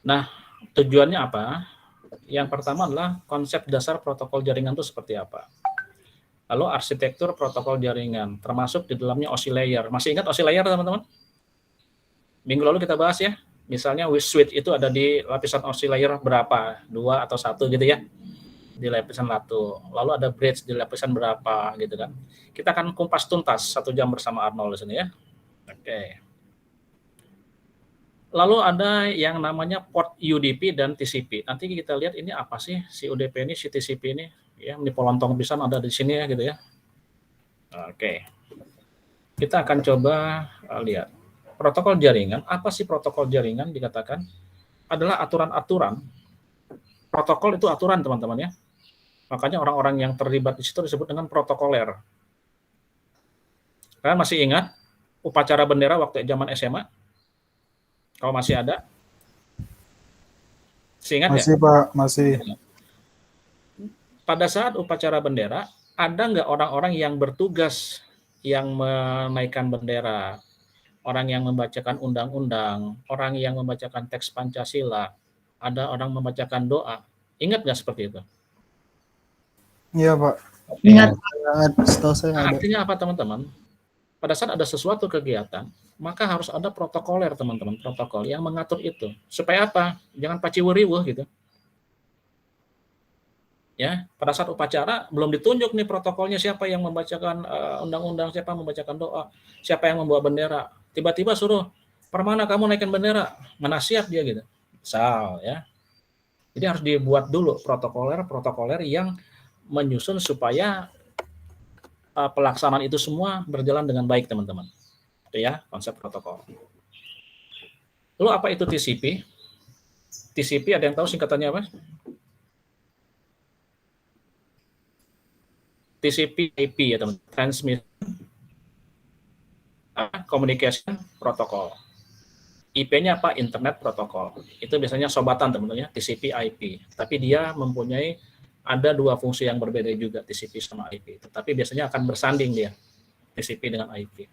Nah, tujuannya apa? Yang pertama adalah konsep dasar protokol jaringan itu seperti apa. Lalu arsitektur protokol jaringan, termasuk di dalamnya OSI layer. Masih ingat OSI layer, teman-teman? Minggu lalu kita bahas ya. Misalnya switch itu ada di lapisan OSI layer berapa? 2 atau 1 gitu ya. Di lapisan 1. Lalu ada bridge di lapisan berapa gitu kan. Kita akan kumpas tuntas 1 jam bersama Arnold di sini ya. Oke. Lalu ada yang namanya port UDP dan TCP. Nanti kita lihat ini apa sih si UDP ini, si TCP ini. Ya, ini polontong pisan ada di sini ya gitu ya. Oke. Kita akan coba lihat. Protokol jaringan, apa sih protokol jaringan dikatakan? Adalah aturan-aturan. Protokol itu aturan, teman-teman ya. Makanya orang-orang yang terlibat di situ disebut dengan protokoler. Kalian masih ingat upacara bendera waktu zaman SMA? Kalau masih ada? Masih ingat masih ya? Pak, masih. Pada saat upacara bendera, ada nggak orang-orang yang bertugas yang menaikkan bendera? Orang yang membacakan undang-undang, orang yang membacakan teks Pancasila, ada orang membacakan doa. Ingat nggak seperti itu? Iya, Pak. Ingat. Setahu saya ada. Artinya apa, teman-teman? Pada saat ada sesuatu kegiatan, maka harus ada protokoler, teman-teman, protokol yang mengatur itu. Supaya apa? Jangan paciwiriwuh gitu. Ya, pada saat upacara belum ditunjuk nih protokolnya, siapa yang membacakan undang-undang, siapa yang membacakan doa, siapa yang membawa bendera. Tiba-tiba suruh, "Permana kamu naikin bendera?" Mana siap dia gitu. Misal ya. Jadi harus dibuat dulu protokoler yang menyusun supaya pelaksanaan itu semua berjalan dengan baik, teman-teman. Itu ya konsep protokol. Lalu apa itu TCP? TCP ada yang tahu singkatannya apa? TCP IP ya, teman. Transmission Communication Protocol. IP-nya apa? Internet Protocol. Itu biasanya sobatan, teman-teman ya, TCP IP. Tapi dia mempunyai ada 2 fungsi yang berbeda juga, TCP sama IP. Tetapi biasanya akan bersanding dia, TCP dengan IP.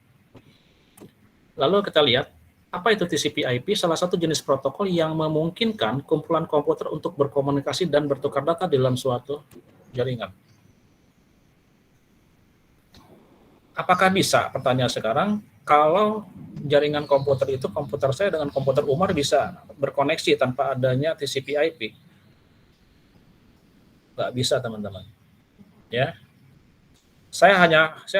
Lalu kita lihat, apa itu TCP IP? Salah satu jenis protokol yang memungkinkan kumpulan komputer untuk berkomunikasi dan bertukar data di dalam suatu jaringan. Apakah bisa? Pertanyaan sekarang, kalau jaringan komputer itu, komputer saya dengan komputer Umar bisa berkoneksi tanpa adanya TCP IP? Nggak bisa, teman-teman. Ya, saya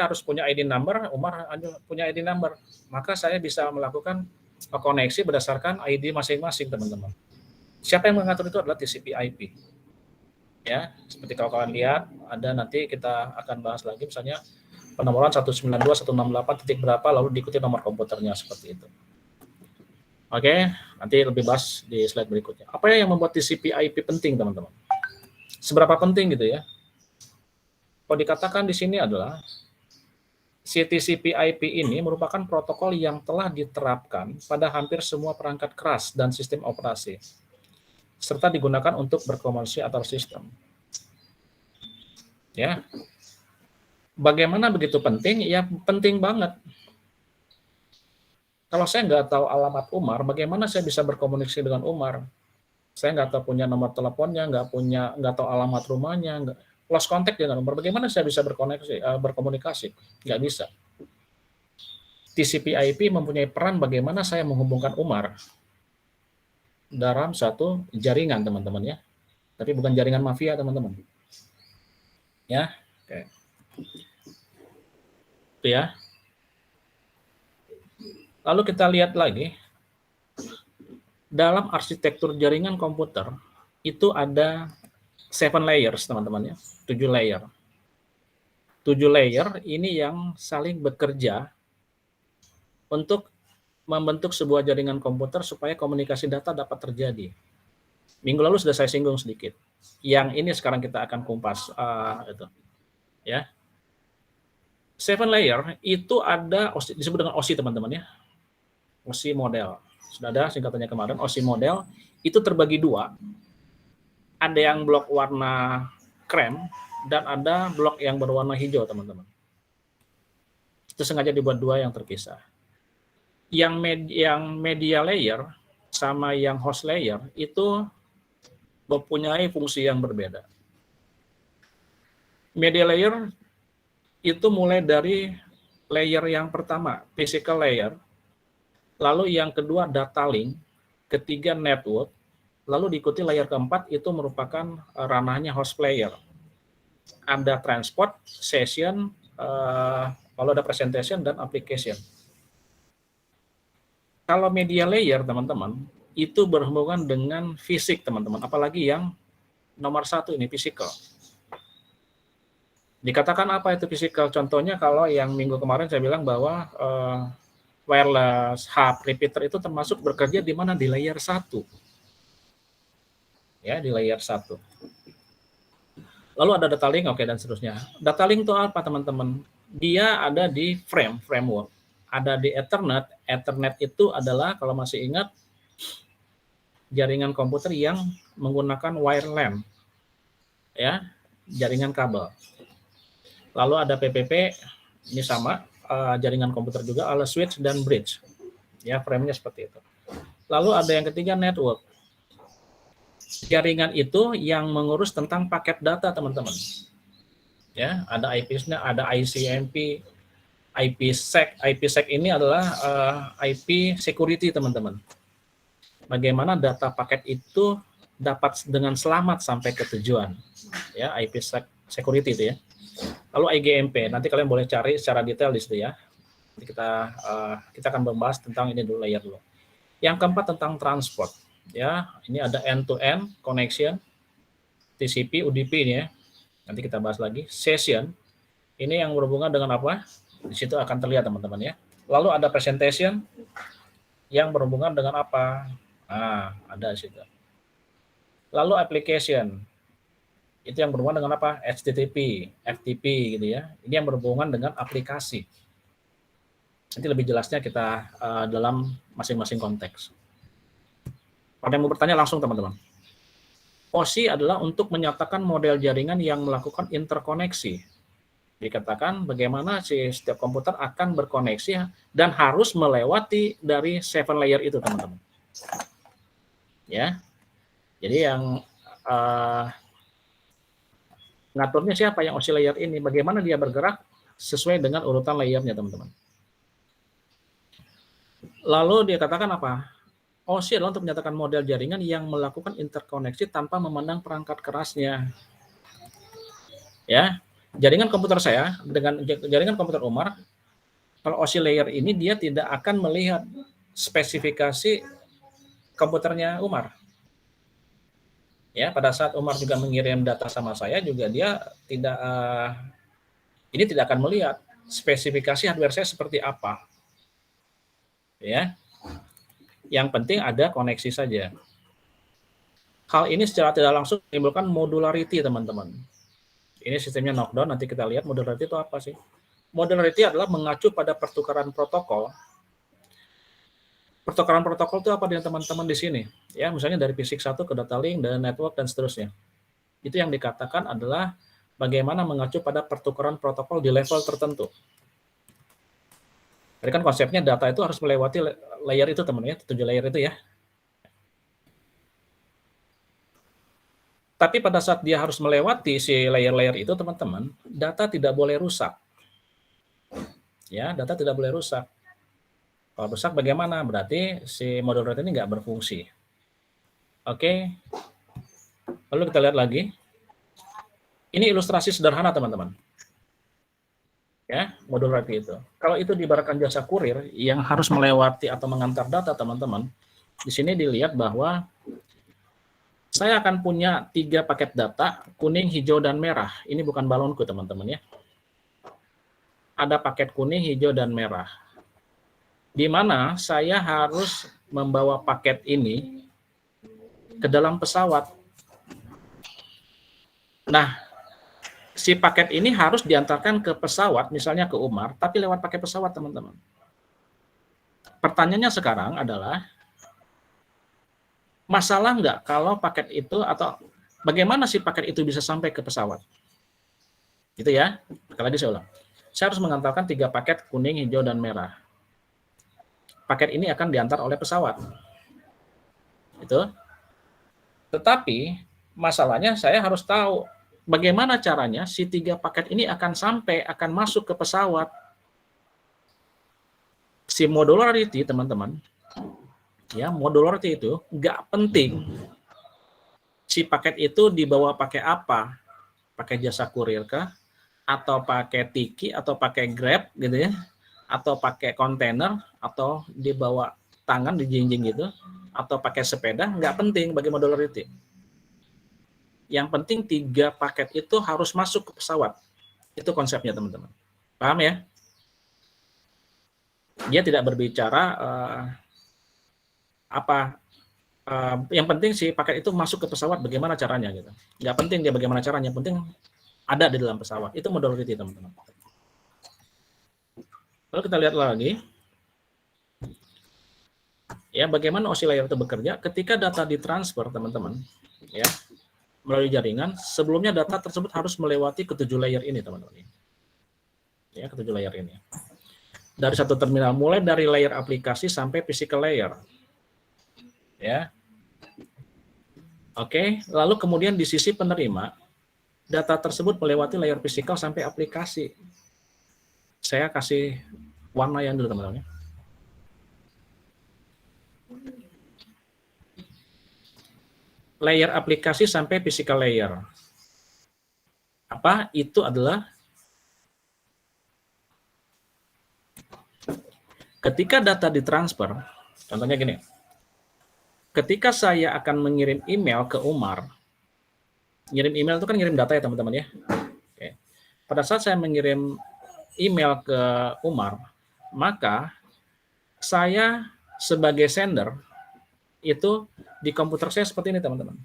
harus punya ID number, Umar punya ID number, maka saya bisa melakukan koneksi berdasarkan ID masing-masing, teman-teman. Siapa yang mengatur itu adalah TCP IP. Ya, seperti kalau kalian lihat, ada nanti kita akan bahas lagi, misalnya penomoran 192.168 titik berapa, lalu diikuti nomor komputernya seperti itu. Oke, nanti lebih bahas di slide berikutnya. Apa yang membuat TCP IP penting, teman-teman? Seberapa penting gitu ya? Kalau dikatakan di sini adalah si TCP IP ini merupakan protokol yang telah diterapkan pada hampir semua perangkat keras dan sistem operasi, serta digunakan untuk berkomunikasi antar sistem. Ya, bagaimana begitu penting? Ya penting banget. Kalau saya nggak tahu alamat Umar, bagaimana saya bisa berkomunikasi dengan Umar? Saya nggak tahu punya nomor teleponnya, nggak tahu alamat rumahnya, lost contact dengan Umar. Bagaimana saya bisa berkomunikasi? Nggak bisa. TCP IP mempunyai peran bagaimana saya menghubungkan Umar dalam satu jaringan, teman-teman ya. Tapi bukan jaringan mafia, teman-teman. Ya, oke. Itu ya. Lalu kita lihat lagi, dalam arsitektur jaringan komputer itu ada 7 layers, teman-teman ya, 7 layer. 7 layer ini yang saling bekerja untuk membentuk sebuah jaringan komputer supaya komunikasi data dapat terjadi. Minggu lalu sudah saya singgung sedikit. Yang ini sekarang kita akan kumpas itu. Ya. 7 layer itu ada disebut dengan OSI, teman-teman ya. OSI model. Sudah ada singkatannya kemarin, OSI model itu terbagi 2. Ada yang blok warna krem dan ada blok yang berwarna hijau, teman-teman. Itu sengaja dibuat 2 yang terpisah. Yang media layer sama yang host layer itu mempunyai fungsi yang berbeda. Media layer itu mulai dari layer yang pertama, physical layer, lalu yang kedua data link, ketiga network, lalu diikuti layer keempat itu merupakan ranahnya host player. Ada transport, session, lalu ada presentation dan application. Kalau media layer, teman-teman, itu berhubungan dengan fisik, teman-teman. Apalagi yang nomor satu ini, physical. Dikatakan apa itu physical? Contohnya kalau yang minggu kemarin saya bilang bahwa wireless hub repeater itu termasuk bekerja di mana? Di layer 1. Ya, di layer 1. Lalu ada data link, oke, dan seterusnya. Data link itu apa, teman-teman? Dia ada di framework. Ada di Ethernet. Ethernet itu adalah, kalau masih ingat, jaringan komputer yang menggunakan wire LAN. Ya, jaringan kabel. Lalu ada PPP, ini sama, jaringan komputer juga, ada switch dan bridge. Ya, frame-nya seperti itu. Lalu ada yang ketiga, network. Jaringan itu yang mengurus tentang paket data, teman-teman. Ya, ada IP-nya, ada ICMP, IPsec. IPsec ini adalah IP security, teman-teman. Bagaimana data paket itu dapat dengan selamat sampai ke tujuan. Ya, IPsec security itu ya. Lalu IGMP, nanti kalian boleh cari secara detail di situ ya. Nanti kita akan membahas tentang ini dulu, layer dulu. Yang keempat tentang transport. Ya, ini ada end-to-end connection, TCP, UDP ini ya. Nanti kita bahas lagi. Session, ini yang berhubungan dengan apa? Di situ akan terlihat, teman-teman ya. Lalu ada presentation yang berhubungan dengan apa? Nah, ada di situ. Lalu application, itu yang berhubungan dengan apa? HTTP, FTP gitu ya. Ini yang berhubungan dengan aplikasi. Nanti lebih jelasnya kita dalam masing-masing konteks. Pada yang mau bertanya langsung, teman-teman. OSI adalah untuk menyatakan model jaringan yang melakukan interkoneksi. Dikatakan bagaimana setiap komputer akan berkoneksi dan harus melewati dari 7 layer itu, teman-teman. Ya, jadi yang ngaturnya siapa yang OSI layer ini? Bagaimana dia bergerak sesuai dengan urutan layernya, teman-teman. Lalu dia katakan apa? OSI adalah untuk menyatakan model jaringan yang melakukan interkoneksi tanpa memandang perangkat kerasnya. Ya, jaringan komputer saya dengan jaringan komputer Umar, kalau OSI layer ini dia tidak akan melihat spesifikasi komputernya Umar. Ya, pada saat Umar juga mengirim data sama saya juga dia tidak akan melihat spesifikasi hardware saya seperti apa. Ya. Yang penting ada koneksi saja. Hal ini secara tidak langsung menimbulkan modularity, teman-teman. Ini sistemnya knockdown, nanti kita lihat modularity itu apa sih. Modularity adalah mengacu pada pertukaran protokol. Pertukaran protokol itu apa dengan teman-teman di sini? Ya, misalnya dari fisik 1 ke data link dan network dan seterusnya. Itu yang dikatakan adalah bagaimana mengacu pada pertukaran protokol di level tertentu. Jadi kan konsepnya data itu harus melewati layer itu, teman-teman ya, 7 layer itu ya. Tapi pada saat dia harus melewati si layer-layer itu, teman-teman, data tidak boleh rusak. Ya, data tidak boleh rusak. Kalau rusak bagaimana? Berarti si modulator ini nggak berfungsi. Oke. Lalu kita lihat lagi. Ini ilustrasi sederhana, teman-teman. Ya, modularity itu. Kalau itu diibaratkan jasa kurir yang harus melewati atau mengantar data, teman-teman, di sini dilihat bahwa saya akan punya 3 paket data, kuning, hijau, dan merah. Ini bukan balonku, teman-teman ya. Ada paket kuning, hijau, dan merah. Di mana saya harus membawa paket ini ke dalam pesawat. Nah, si paket ini harus diantarkan ke pesawat, misalnya ke Umar, tapi lewat pakai pesawat, teman-teman. Pertanyaannya sekarang adalah, masalah nggak kalau paket itu, atau bagaimana si paket itu bisa sampai ke pesawat? Gitu ya, sekali lagi saya ulang. Saya harus mengantarkan 3 paket kuning, hijau, dan merah. Paket ini akan diantar oleh pesawat. Itu. Tetapi masalahnya saya harus tahu bagaimana caranya si 3 paket ini akan masuk ke pesawat. Si modularity, teman-teman, ya modularity itu nggak penting si paket itu dibawa pakai apa, pakai jasa kurir kah, atau pakai Tiki, atau pakai Grab gitu ya, atau pakai kontainer, atau dibawa tangan dijinjing gitu, atau pakai sepeda, nggak penting bagi modularity. Yang penting 3 paket itu harus masuk ke pesawat. Itu konsepnya, teman-teman. Paham ya? Dia tidak berbicara yang penting si paket itu masuk ke pesawat bagaimana caranya gitu. Nggak penting dia bagaimana caranya, yang penting ada di dalam pesawat. Itu modularity, teman-teman. Lalu kita lihat lagi. Ya, bagaimana OSI layer itu bekerja ketika data ditransfer, teman-teman. Ya, melalui jaringan, sebelumnya data tersebut harus melewati ke-7 layer ini, teman-teman. Ya, ke-7 layer ini. Dari satu terminal, mulai dari layer aplikasi sampai physical layer. Ya. Oke, lalu kemudian di sisi penerima, data tersebut melewati layer physical sampai aplikasi. Saya kasih warna yang dulu, teman-teman. Layer aplikasi sampai physical layer. Apa? Itu adalah ketika data ditransfer, contohnya gini, ketika saya akan mengirim email ke Umar, ngirim email itu kan ngirim data ya teman-teman ya. Oke. Pada saat saya mengirim email ke Umar, maka saya sebagai sender itu di komputer saya seperti ini, teman-teman.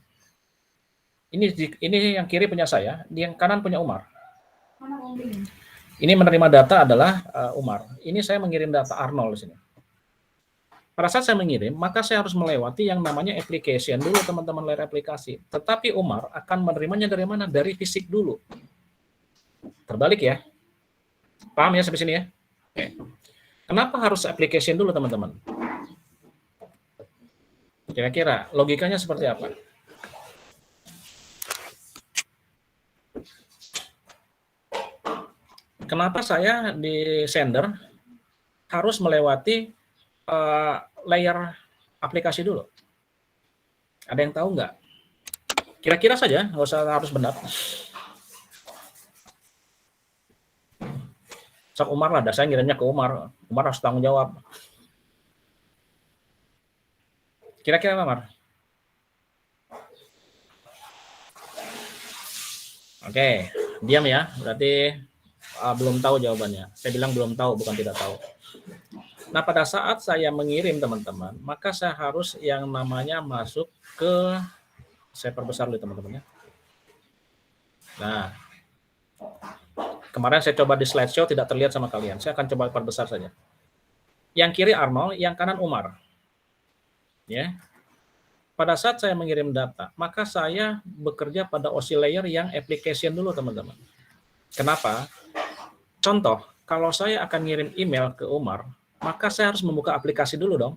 Ini yang kiri punya saya, di yang kanan punya Umar. Ini menerima data adalah Umar. Ini saya mengirim data Arnold di sini. Pada saat saya mengirim, maka saya harus melewati yang namanya application dulu, teman-teman, layer aplikasi. Tetapi Umar akan menerimanya dari mana? Dari fisik dulu. Terbalik ya. Paham ya sampai sini ya? Oke. Kenapa harus application dulu, teman-teman? Kira-kira logikanya seperti apa? Kenapa saya di sender harus melewati layer aplikasi dulu? Ada yang tahu nggak? Kira-kira saja, nggak usah harus benar. Sok Umar lah, saya ngirimnya ke Umar. Umar harus tanggung jawab. Kira-kira apa, Umar? Oke, diam ya. Berarti belum tahu jawabannya. Saya bilang belum tahu, bukan tidak tahu. Nah, pada saat saya mengirim, teman-teman, maka saya harus yang namanya masuk ke, saya perbesar dulu, teman-teman ya. Nah, kemarin saya coba di slideshow tidak terlihat sama kalian. Saya akan coba perbesar saja. Yang kiri Arnold, yang kanan Umar. Ya. Pada saat saya mengirim data, maka saya bekerja pada OSI layer yang application dulu, teman-teman. Kenapa? Contoh, kalau saya akan ngirim email ke Umar, maka saya harus membuka aplikasi dulu dong.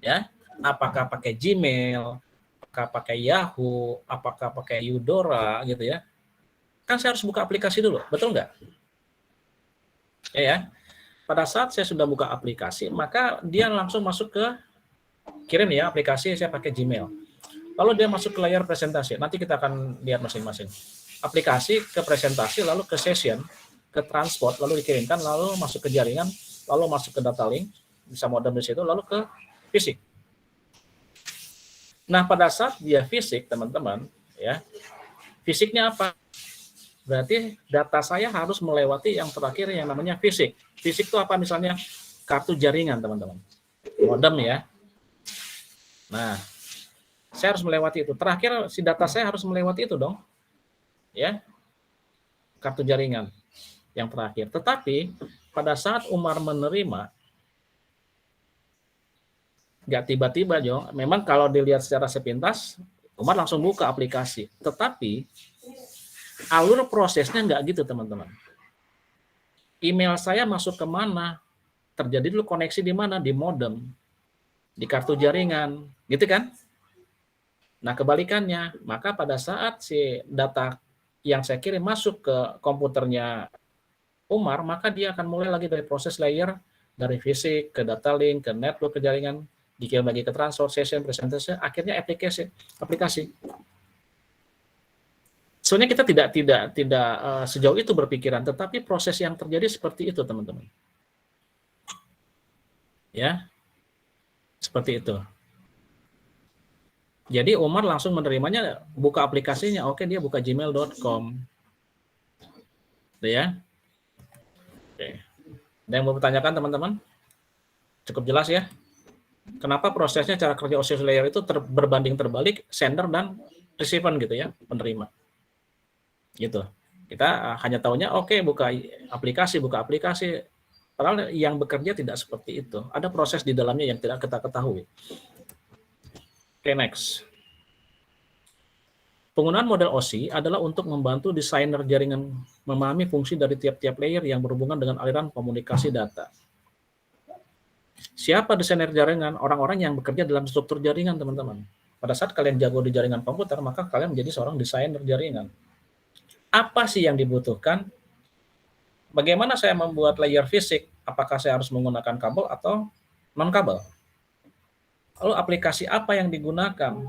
Ya, apakah pakai Gmail, apakah pakai Yahoo, apakah pakai Eudora gitu ya. Kan saya harus buka aplikasi dulu, betul nggak? Ya. Pada saat saya sudah buka aplikasi, maka dia langsung masuk ke kirim ya aplikasi, saya pakai Gmail. Lalu dia masuk ke layar presentasi. Nanti kita akan lihat masing-masing. Aplikasi ke presentasi, lalu ke session, ke transport, lalu dikirimkan, lalu masuk ke jaringan, lalu masuk ke data link, bisa modem di situ, lalu ke fisik. Nah, pada saat dia fisik, teman-teman, ya, fisiknya apa? Berarti data saya harus melewati yang terakhir yang namanya fisik. Fisik itu apa? Misalnya kartu jaringan, teman-teman. Modem ya. Nah, saya harus melewati itu. Terakhir, si data saya harus melewati itu dong. Ya, kartu jaringan yang terakhir. Tetapi pada saat Umar menerima, nggak tiba-tiba, Jo. Memang kalau dilihat secara sepintas, Umar langsung buka aplikasi. Tetapi alur prosesnya nggak gitu, teman-teman. Email saya masuk ke mana? Terjadi dulu koneksi di mana? Di modem. di kartu jaringan, gitu kan? Nah, kebalikannya, maka pada saat si data yang saya kirim masuk ke komputernya Umar, maka dia akan mulai lagi dari proses layer, dari fisik ke data link, ke network, ke jaringan, dikirim lagi ke transfer, session, presentation, akhirnya aplikasi. Sebenarnya kita tidak sejauh itu berpikiran, tetapi proses yang terjadi seperti itu, teman-teman. Ya, seperti itu. Jadi Umar langsung menerimanya, buka aplikasinya, oke dia buka gmail.com. Ya. Oke. Ada yang mau bertanyakan teman-teman? Cukup jelas ya? Kenapa prosesnya cara kerja OSI layer itu berbanding terbalik sender dan receiver gitu ya, penerima. Gitu. Kita hanya tahunya oke buka aplikasi. Padahal yang bekerja tidak seperti itu. Ada proses di dalamnya yang tidak kita ketahui. Oke, next. Penggunaan model OSI adalah untuk membantu desainer jaringan memahami fungsi dari tiap-tiap layer yang berhubungan dengan aliran komunikasi data. Siapa desainer jaringan? Orang-orang yang bekerja dalam struktur jaringan, teman-teman. Pada saat kalian jago di jaringan komputer, maka kalian menjadi seorang desainer jaringan. Apa sih yang dibutuhkan? Bagaimana saya membuat layer fisik? Apakah saya harus menggunakan kabel atau non-kabel? Lalu aplikasi apa yang digunakan?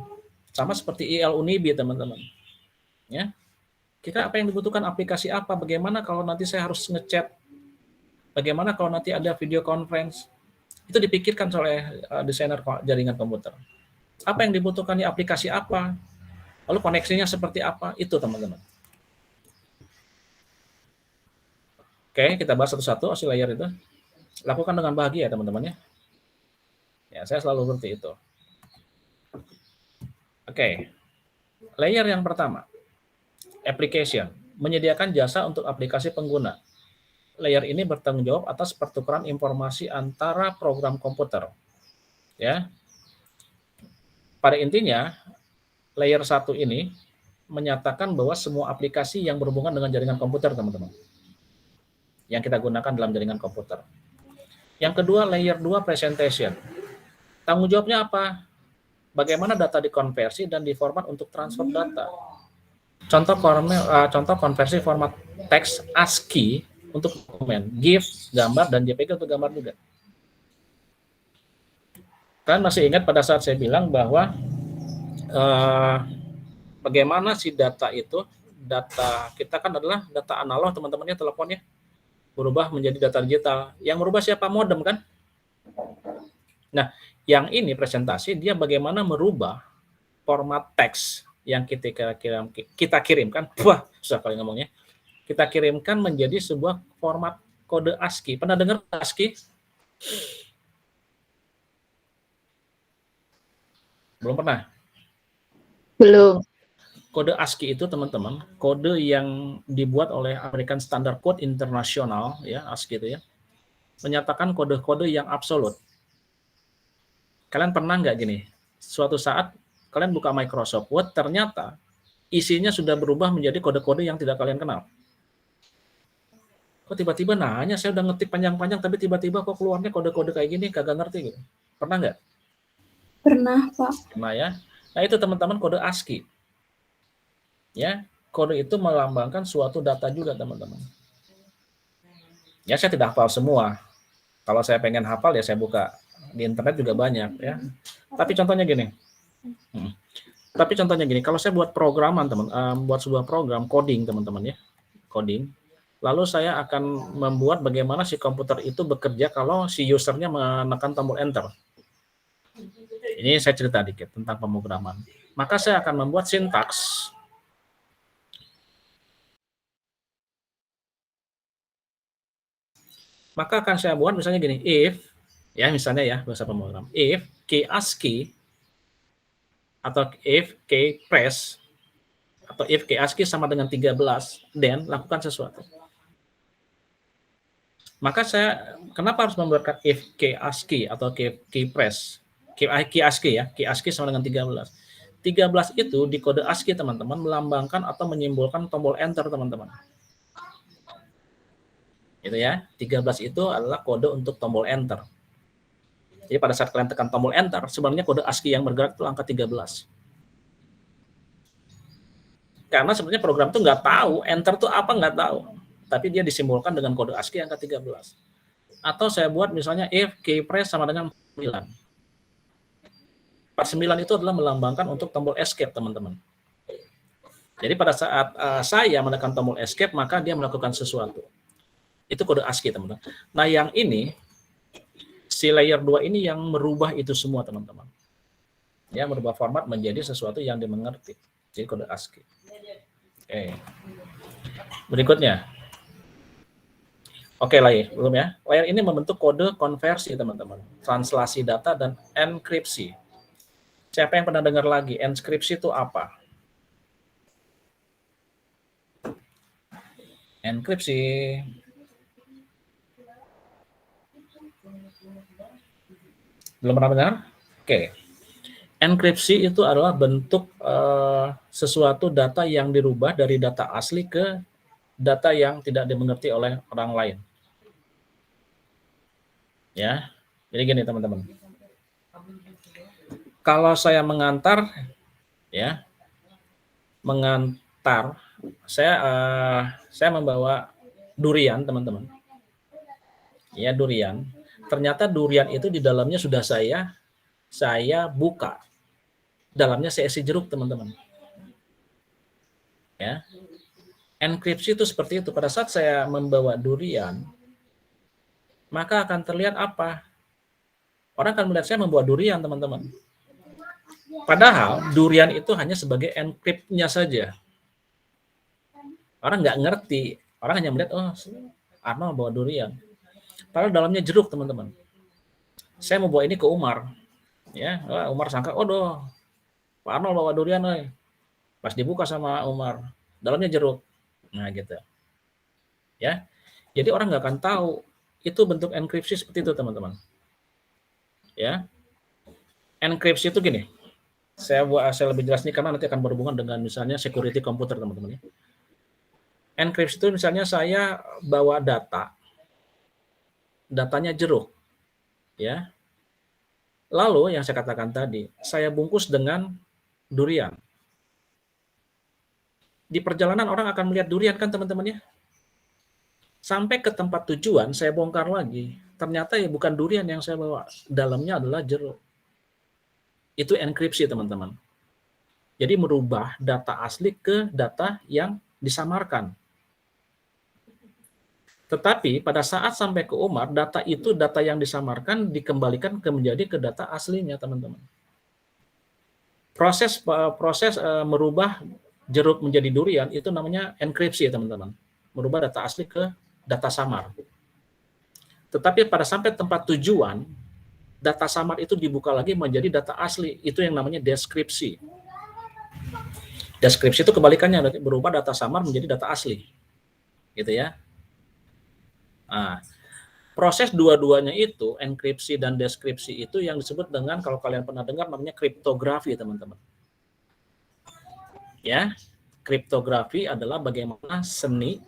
Sama seperti IL Unibi, teman-teman. Ya. Kita apa yang dibutuhkan, aplikasi apa? Bagaimana kalau nanti saya harus ngechat? Bagaimana kalau nanti ada video conference? Itu dipikirkan oleh desainer jaringan komputer. Apa yang dibutuhkan, aplikasi apa? Lalu koneksinya seperti apa? Itu, teman-teman. Oke, kita bahas satu-satu OSI layer itu. Lakukan dengan bahagia, teman-teman ya. Ya, saya selalu seperti itu. Oke. Layer yang pertama. Application. Menyediakan jasa untuk aplikasi pengguna. Layer ini bertanggung jawab atas pertukaran informasi antara program komputer. Ya. Pada intinya, layer 1 ini menyatakan bahwa semua aplikasi yang berhubungan dengan jaringan komputer, teman-teman. Yang kita gunakan dalam jaringan komputer. Yang kedua, layer 2 presentation. Tanggung jawabnya apa? Bagaimana data dikonversi dan diformat untuk transfer data. Contoh konversi format teks ASCII untuk dokumen, GIF, gambar, dan JPG untuk gambar juga. Kalian masih ingat pada saat saya bilang bahwa bagaimana si data itu, data kita kan adalah data analog, teman-temannya teleponnya, berubah menjadi data digital. Yang merubah siapa? Modem kan? Nah, yang ini presentasi dia bagaimana merubah format teks yang kita kirimkan. Wah, susah kali ngomongnya. Kita kirimkan menjadi sebuah format kode ASCII. Pernah dengar ASCII? Belum pernah? Belum. Kode ASCII itu, teman-teman, kode yang dibuat oleh American Standard Code International, ya, ASCII itu ya, menyatakan kode-kode yang absolut. Kalian pernah nggak gini, suatu saat kalian buka Microsoft Word, ternyata isinya sudah berubah menjadi kode-kode yang tidak kalian kenal. Kok tiba-tiba nanya, saya udah ngetik panjang-panjang, tapi tiba-tiba kok keluarnya kode-kode kayak gini, kagak ngerti gitu. Pernah nggak? Pernah, Pak. Pernah ya. Nah itu teman-teman kode ASCII. Ya, kode itu melambangkan suatu data juga, teman-teman. Ya, saya tidak hafal semua. Kalau saya pengen hafal ya saya buka di internet juga banyak ya. Tapi contohnya gini. Kalau saya buat programan, buat sebuah program coding, teman-teman ya. Coding. Lalu saya akan membuat bagaimana si komputer itu bekerja kalau si usernya menekan tombol enter. Ini saya cerita dikit tentang pemrograman. Maka saya akan membuat sintaks. Maka akan saya buat misalnya gini, if, ya misalnya ya bahasa pemrogram, if key ASCII atau if key press atau if key ASCII sama dengan 13, then lakukan sesuatu. Maka saya kenapa harus membuat if key ASCII atau key press, key ASCII ya, key ASCII sama dengan 13. 13 itu di kode ASCII, teman-teman, melambangkan atau menyimbolkan tombol enter, teman-teman. Gitu ya. 13 itu adalah kode untuk tombol enter. Jadi pada saat kalian tekan tombol enter, sebenarnya kode ASCII yang bergerak itu angka 13. Karena sebenarnya program itu nggak tahu, enter itu apa nggak tahu. Tapi dia disimbolkan dengan kode ASCII angka 13. Atau saya buat misalnya if key press sama dengan 9. 49 itu adalah melambangkan untuk tombol escape, teman-teman. Jadi pada saat saya menekan tombol escape, maka dia melakukan sesuatu. Itu kode ASCII, teman-teman. Nah, yang ini, si layer 2 ini yang merubah itu semua, teman-teman. Ya, merubah format menjadi sesuatu yang dimengerti. Jadi kode ASCII. Oke. Berikutnya. Oke, layer belum ya. Layer ini membentuk kode konversi, teman-teman. Translasi data dan enkripsi. Siapa yang pernah dengar lagi? Enkripsi itu apa? Enkripsi. Belum pernah dengar? Oke. Enkripsi itu adalah bentuk sesuatu data yang dirubah dari data asli ke data yang tidak dimengerti oleh orang lain. Ya, jadi gini teman-teman. Kalau saya mengantar, ya, saya membawa durian, teman-teman. Ya, durian. Ternyata durian itu di dalamnya sudah saya buka. Dalamnya saya isi jeruk, teman-teman. Ya. Enkripsi itu seperti itu. Pada saat saya membawa durian, maka akan terlihat apa? Orang akan melihat saya membawa durian, teman-teman. Padahal durian itu hanya sebagai enkriptnya saja. Orang nggak ngerti. Orang hanya melihat, oh, Arnold bawa durian. Padahal dalamnya jeruk, teman-teman. Saya mau bawa ini ke Umar. Ya, Umar sangka, oh, Pak Arnold bawa durian, pas dibuka sama Umar, dalamnya jeruk. Nah, gitu. Ya, jadi orang nggak akan tahu itu bentuk enkripsi seperti itu, teman-teman. Ya, enkripsi itu gini. Saya lebih jelas nih karena nanti akan berhubungan dengan misalnya security komputer, teman-teman. Enkripsi itu misalnya saya bawa datanya jeruk, ya. Lalu yang saya katakan tadi, saya bungkus dengan durian. Di perjalanan orang akan melihat durian kan, teman-teman ya. Sampai ke tempat tujuan, saya bongkar lagi. Ternyata ya bukan durian yang saya bawa, dalamnya adalah jeruk. Itu enkripsi, teman-teman. Jadi merubah data asli ke data yang disamarkan. Tetapi pada saat sampai ke Umar, data yang disamarkan dikembalikan menjadi ke data aslinya, teman-teman. Proses merubah jeruk menjadi durian itu namanya enkripsi, teman-teman. Merubah data asli ke data samar. Tetapi pada sampai tempat tujuan, data samar itu dibuka lagi menjadi data asli. Itu yang namanya deskripsi. Deskripsi itu kebalikannya, berubah data samar menjadi data asli. Gitu ya. Nah, proses dua-duanya itu, enkripsi dan deskripsi itu yang disebut dengan, kalau kalian pernah dengar, namanya kriptografi, teman-teman. Ya, kriptografi adalah bagaimana seni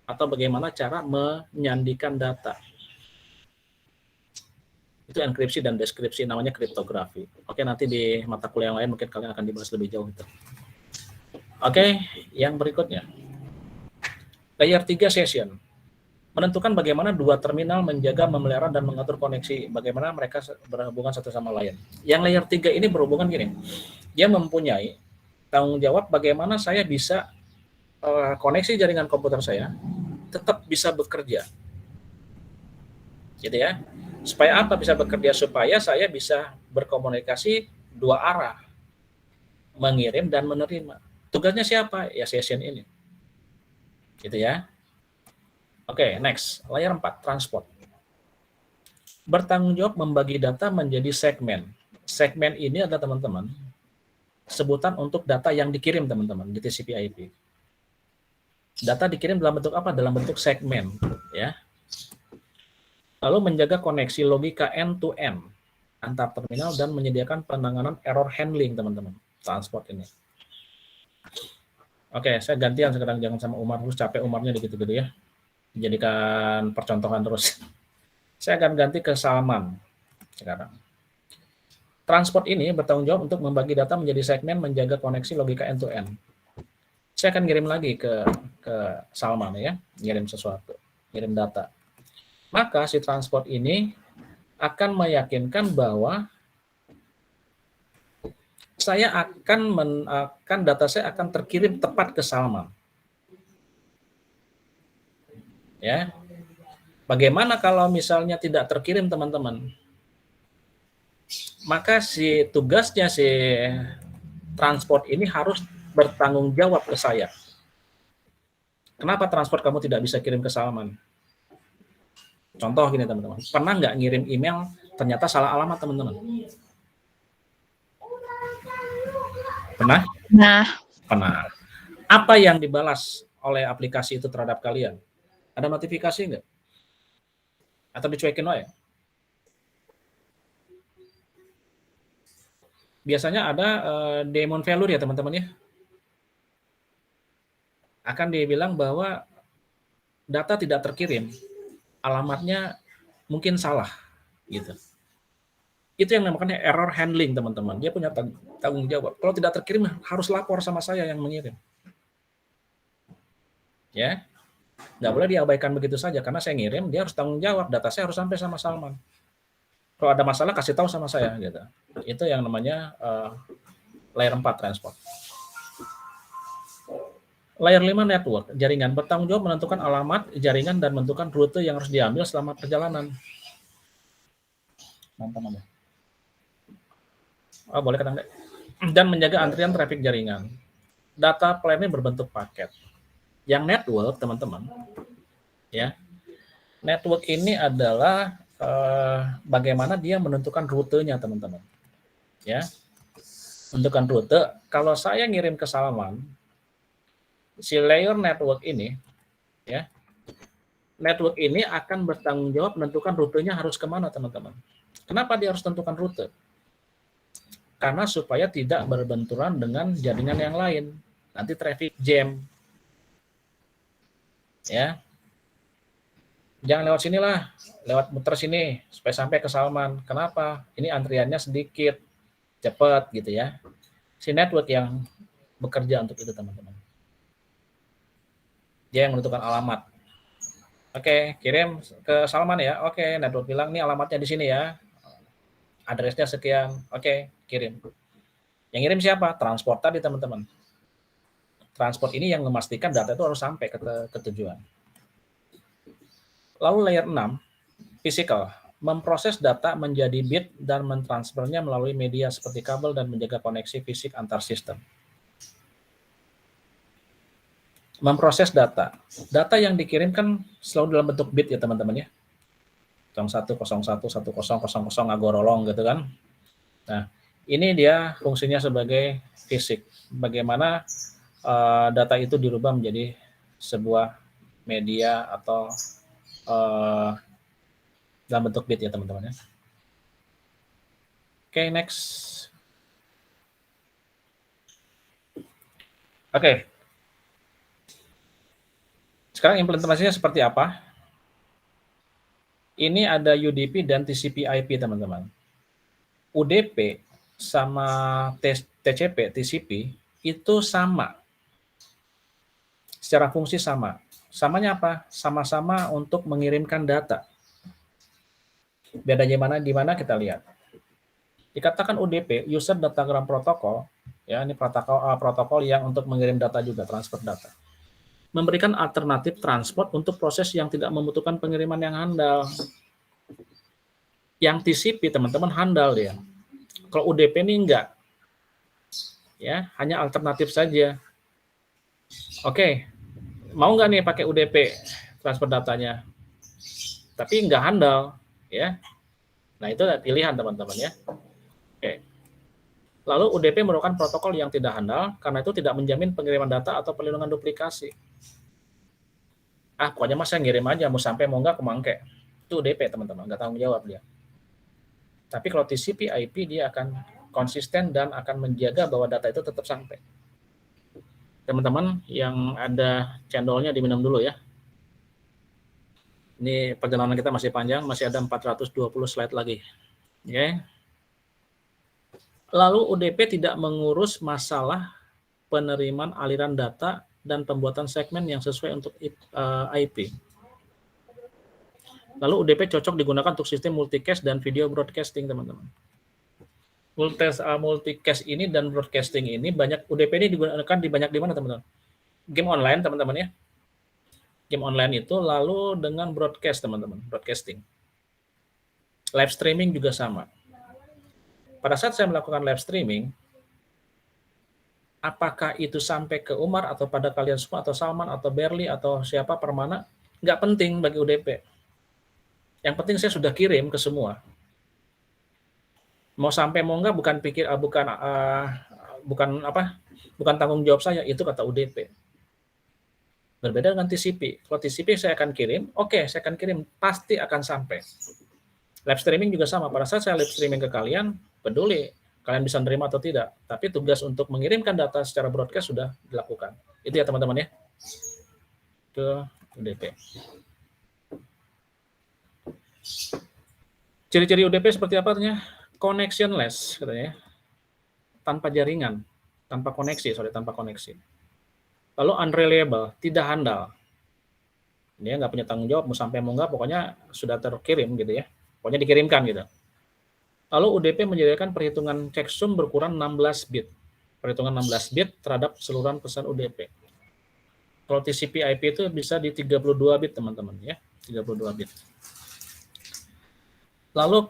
atau bagaimana cara menyandikan data. Itu enkripsi dan deskripsi, namanya kriptografi. Oke, nanti di mata kuliah yang lain mungkin kalian akan dibahas lebih jauh itu. Oke, yang berikutnya. Layer 3 session. Menentukan bagaimana dua terminal menjaga, memelihara, dan mengatur koneksi. Bagaimana mereka berhubungan satu sama lain. Yang layer 3 ini berhubungan gini. Dia mempunyai tanggung jawab bagaimana saya bisa koneksi jaringan komputer saya tetap bisa bekerja. Gitu ya. Supaya apa bisa bekerja? Supaya saya bisa berkomunikasi dua arah. Mengirim dan menerima. Tugasnya siapa? Ya session ini. Gitu ya. Oke, next. Layer 4, transport. Bertanggung jawab membagi data menjadi segmen. Segmen ini adalah, teman-teman, sebutan untuk data yang dikirim, teman-teman, di TCP/IP. Data dikirim dalam bentuk apa? Dalam bentuk segmen, ya. Lalu menjaga koneksi logika end-to-end antar terminal dan menyediakan penanganan error handling, teman-teman, transport ini. Oke, saya gantian sekarang, jangan sama Umar terus, capek Umarnya gitu-gitu ya. Dijadikan percontohan terus. Saya akan ganti ke Salman sekarang. Transport ini bertanggung jawab untuk membagi data menjadi segmen, menjaga koneksi logika end-to-end. Saya akan ngirim lagi ke Salman ya, ngirim sesuatu, ngirim data. Maka si transport ini akan meyakinkan bahwa saya akan data saya akan terkirim tepat ke Salman. Ya. Bagaimana kalau misalnya tidak terkirim, teman-teman? Maka si tugasnya si transport ini harus bertanggung jawab ke saya. Kenapa transport kamu tidak bisa kirim ke Salman? Contoh gini, teman-teman. Pernah nggak ngirim email ternyata salah alamat, teman-teman? Pernah? Nah, Pernah. Apa yang dibalas oleh aplikasi itu terhadap kalian? Ada notifikasi nggak? Atau dicuekin aja? Biasanya ada daemon failure ya, teman-teman ya. Akan dibilang bahwa data tidak terkirim, alamatnya mungkin salah, gitu. Itu yang namanya error handling, teman-teman. Dia punya tanggung jawab. Kalau tidak terkirim, harus lapor sama saya yang mengirim. Ya, nggak boleh diabaikan begitu saja, karena saya ngirim, dia harus tanggung jawab. Data saya harus sampai sama Salman. Kalau ada masalah, kasih tahu sama saya, gitu. Itu yang namanya layer 4 transport. Layer 5 network, jaringan bertanggung jawab menentukan alamat jaringan dan menentukan rute yang harus diambil selama perjalanan. Mantap. Oh, boleh kadang deh. Dan menjaga antrian traffic jaringan. Data plan ini berbentuk paket. Yang network, teman-teman, ya. Network ini adalah bagaimana dia menentukan rutenya, teman-teman. Ya. Menentukan rute. Kalau saya ngirim ke Salman, si layer network ini, ya, network ini akan bertanggung jawab menentukan rutenya harus kemana, teman-teman. Kenapa dia harus tentukan rute? Karena supaya tidak berbenturan dengan jaringan yang lain. Nanti traffic jam. Ya. Jangan lewat sinilah, lewat muter sini supaya sampai ke Salman. Kenapa? Ini antriannya sedikit, cepat gitu ya. Si network yang bekerja untuk itu, teman-teman. Dia yang menentukan alamat. Oke, kirim ke Salman ya. Oke, network bilang nih alamatnya di sini ya. Addressnya sekian. Oke, kirim. Yang ngirim siapa? Transport tadi, teman-teman. Transport ini yang memastikan data itu harus sampai ke tujuan. Lalu layer 6, physical. Memproses data menjadi bit dan mentransfernya melalui media seperti kabel dan menjaga koneksi fisik antar sistem. Memproses data. Data yang dikirimkan selalu dalam bentuk bit ya, teman-teman ya. 01011000 agorolong gitu kan. Nah, ini dia fungsinya sebagai fisik. Bagaimana data itu dirubah menjadi sebuah media atau dalam bentuk bit ya, teman-teman ya. Oke, next. Oke. Sekarang implementasinya seperti apa? Ini ada UDP dan TCP/IP, teman-teman. UDP sama TCP, TCP itu sama. Secara fungsi sama. Samanya apa? Sama-sama untuk mengirimkan data. Bedanya di mana kita lihat. Dikatakan UDP, User Datagram Protocol, ya ini protokol yang untuk mengirim data juga, transfer data. Memberikan alternatif transport untuk proses yang tidak membutuhkan pengiriman yang handal. Yang TCP, teman-teman, handal dia. Kalau UDP ini enggak. Ya, hanya alternatif saja. Oke. Mau nggak nih pakai UDP transfer datanya? Tapi nggak handal, ya. Nah, itu pilihan, teman-teman ya. Oke. Lalu UDP merupakan protokol yang tidak handal karena itu tidak menjamin pengiriman data atau perlindungan duplikasi. Pokoknya mas saya ngirim aja, mau sampai mau nggak kemangke. Itu UDP, teman-teman, nggak tanggung jawab dia. Tapi kalau TCP/IP dia akan konsisten dan akan menjaga bahwa data itu tetap sampai. Teman-teman yang ada cendolnya diminum dulu ya. Ini perjalanan kita masih panjang, masih ada 420 slide lagi. Oke. Lalu UDP tidak mengurus masalah penerimaan aliran data dan pembuatan segmen yang sesuai untuk IP. Lalu UDP cocok digunakan untuk sistem multicast dan video broadcasting, teman-teman. Multicast ini dan broadcasting ini UDP ini digunakan di mana, teman-teman? Game online, teman-teman ya. Game online itu lalu dengan broadcast, teman-teman, broadcasting. Live streaming juga sama. Pada saat saya melakukan live streaming, apakah itu sampai ke Umar atau pada kalian semua atau Salman atau Berli atau siapa Permana, nggak penting bagi UDP. Yang penting saya sudah kirim ke semua. Mau sampai mau enggak bukan tanggung jawab saya, itu kata UDP. Berbeda dengan TCP. Kalau TCP saya akan kirim, saya akan kirim, pasti akan sampai. Live streaming juga sama. Pada saat saya live streaming ke kalian, peduli kalian bisa menerima atau tidak. Tapi tugas untuk mengirimkan data secara broadcast sudah dilakukan. Itu ya teman-teman ya. Ke UDP. Ciri-ciri UDP seperti apa artinya? Connectionless katanya. Tanpa jaringan, tanpa koneksi. Lalu unreliable, tidak handal. Dia nggak punya tanggung jawab, mau sampai mau nggak, pokoknya sudah terkirim gitu ya. Pokoknya dikirimkan gitu. Lalu UDP menyediakan perhitungan checksum berukuran 16 bit. Perhitungan 16 bit terhadap keseluruhan pesan UDP. Kalau TCP IP itu bisa di 32 bit, teman-teman ya. 32 bit. Lalu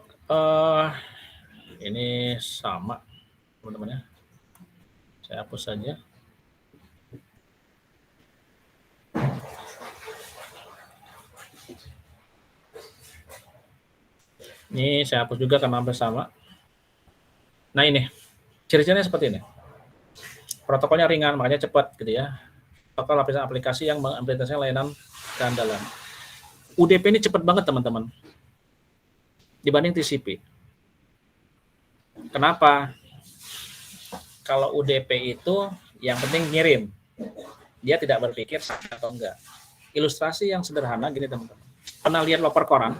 ini sama, teman-teman ya. Saya hapus saja. Ini saya hapus juga karena hampir sama. Nah ini, ciri-cirinya seperti ini. Protokolnya ringan, makanya cepat gitu ya. Protokol lapisan aplikasi yang mengimplementasikan layanan keandalan. UDP ini cepat banget teman-teman dibanding TCP. Kenapa? Kalau UDP itu yang penting ngirim. Dia tidak berpikir atau enggak. Ilustrasi yang sederhana gini teman-teman. Pernah lihat loper koran?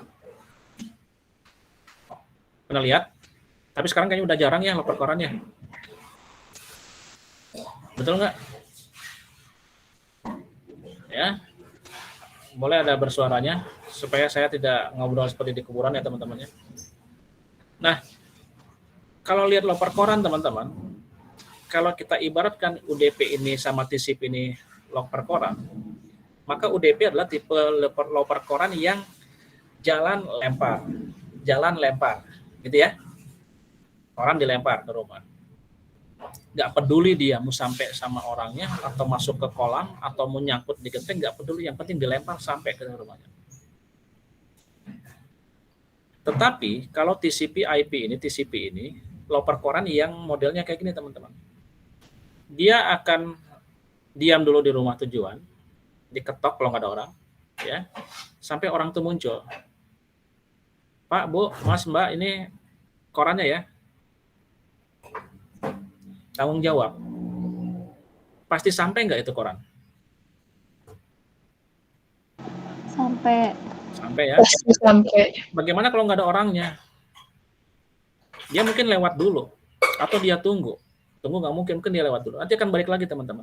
Pernah lihat? Tapi sekarang kayaknya udah jarang ya loper korannya. Betul nggak? Ya. Boleh ada bersuaranya supaya saya tidak ngobrol seperti di kuburan ya teman-teman ya. Nah, kalau lihat loper koran teman-teman, kalau kita ibaratkan UDP ini sama TCP ini loper koran, maka UDP adalah tipe loper koran yang jalan lempar, gitu ya. Orang dilempar ke rumah. Nggak peduli dia mau sampai sama orangnya atau masuk ke kolam atau mau nyangkut di genteng, nggak peduli, yang penting dilempar sampai ke rumahnya. Tetapi kalau TCP ini loper koran yang modelnya kayak gini teman-teman. Dia akan diam dulu di rumah tujuan, diketok kalau nggak ada orang, ya, sampai orang itu muncul. Pak, Bu, Mas, Mbak, ini korannya ya. Tanggung jawab. Pasti sampai nggak itu koran? Sampai. Sampai ya. Pasti sampai. Bagaimana kalau nggak ada orangnya? Dia mungkin lewat dulu, atau dia tunggu nggak mungkin dia lewat dulu. Nanti akan balik lagi teman-teman.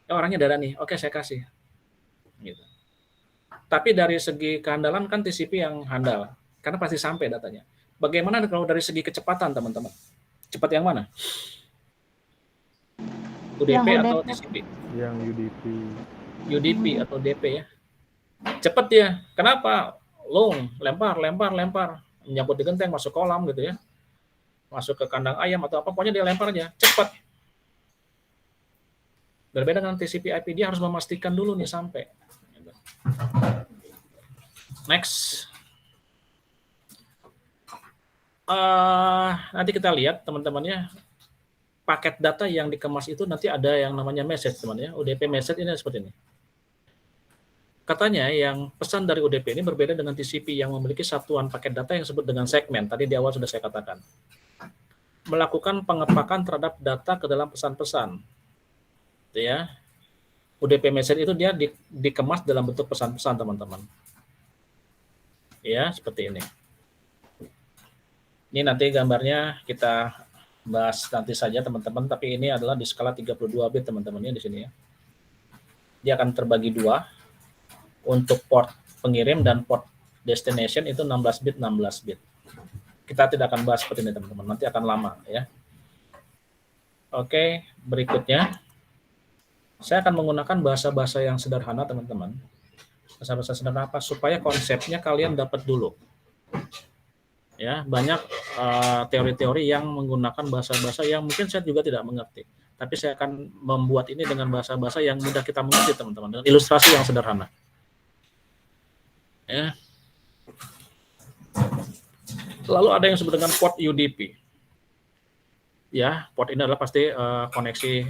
Orangnya ada nih, oke saya kasih. Gitu. Tapi dari segi kehandalan kan TCP yang handal, karena pasti sampai datanya. Bagaimana kalau dari segi kecepatan teman-teman? Cepat yang mana? UDP atau TCP? Yang UDP. UDP atau DP ya. Cepat ya. Kenapa? Lempar, nyangkut di genteng, masuk kolam gitu ya. Masuk ke kandang ayam atau apa, pokoknya dia lempar aja, cepat. Berbeda dengan TCP IP, dia harus memastikan dulu nih sampai. Next. Nanti kita lihat teman-temannya, paket data yang dikemas itu nanti ada yang namanya message teman ya. UDP message ini seperti ini. Katanya yang pesan dari UDP ini berbeda dengan TCP yang memiliki satuan paket data yang disebut dengan segmen. Tadi di awal sudah saya katakan. Melakukan pengepakan terhadap data ke dalam pesan-pesan. Gitu ya. UDP message itu dia dikemas dalam bentuk pesan-pesan teman-teman. Ya, seperti ini. Ini nanti gambarnya kita bahas nanti saja teman-teman, tapi ini adalah di skala 32 bit teman-teman ya di sini ya. Dia akan terbagi dua untuk port pengirim dan port destination itu 16 bit 16 bit. Kita tidak akan bahas seperti ini teman-teman, nanti akan lama ya. Oke, berikutnya saya akan menggunakan bahasa-bahasa yang sederhana teman-teman. Bahasa-bahasa sederhana apa? Supaya konsepnya kalian dapat dulu. Ya, banyak teori-teori yang menggunakan bahasa-bahasa yang mungkin saya juga tidak mengerti. Tapi saya akan membuat ini dengan bahasa-bahasa yang mudah kita mengerti teman-teman, dengan ilustrasi yang sederhana. Ya. Lalu ada yang disebut dengan port UDP. Ya, port ini adalah pasti koneksi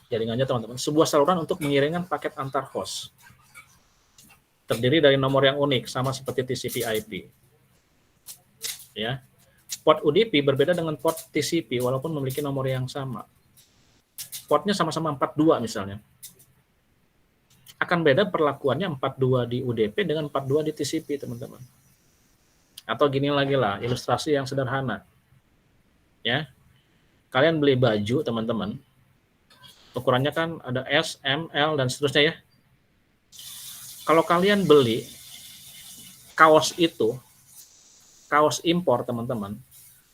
jaringannya teman-teman. Sebuah saluran untuk mengirimkan paket antar host. Terdiri dari nomor yang unik, sama seperti TCP/IP. Ya, port UDP berbeda dengan port TCP walaupun memiliki nomor yang sama. Portnya sama-sama 42 misalnya. Akan beda perlakuannya 42 di UDP dengan 42 di TCP teman-teman. Atau gini lagi lah, ilustrasi yang sederhana. Ya, kalian beli baju teman-teman, ukurannya kan ada S, M, L dan seterusnya ya. Kalau kalian beli kaos itu, kaos impor teman-teman,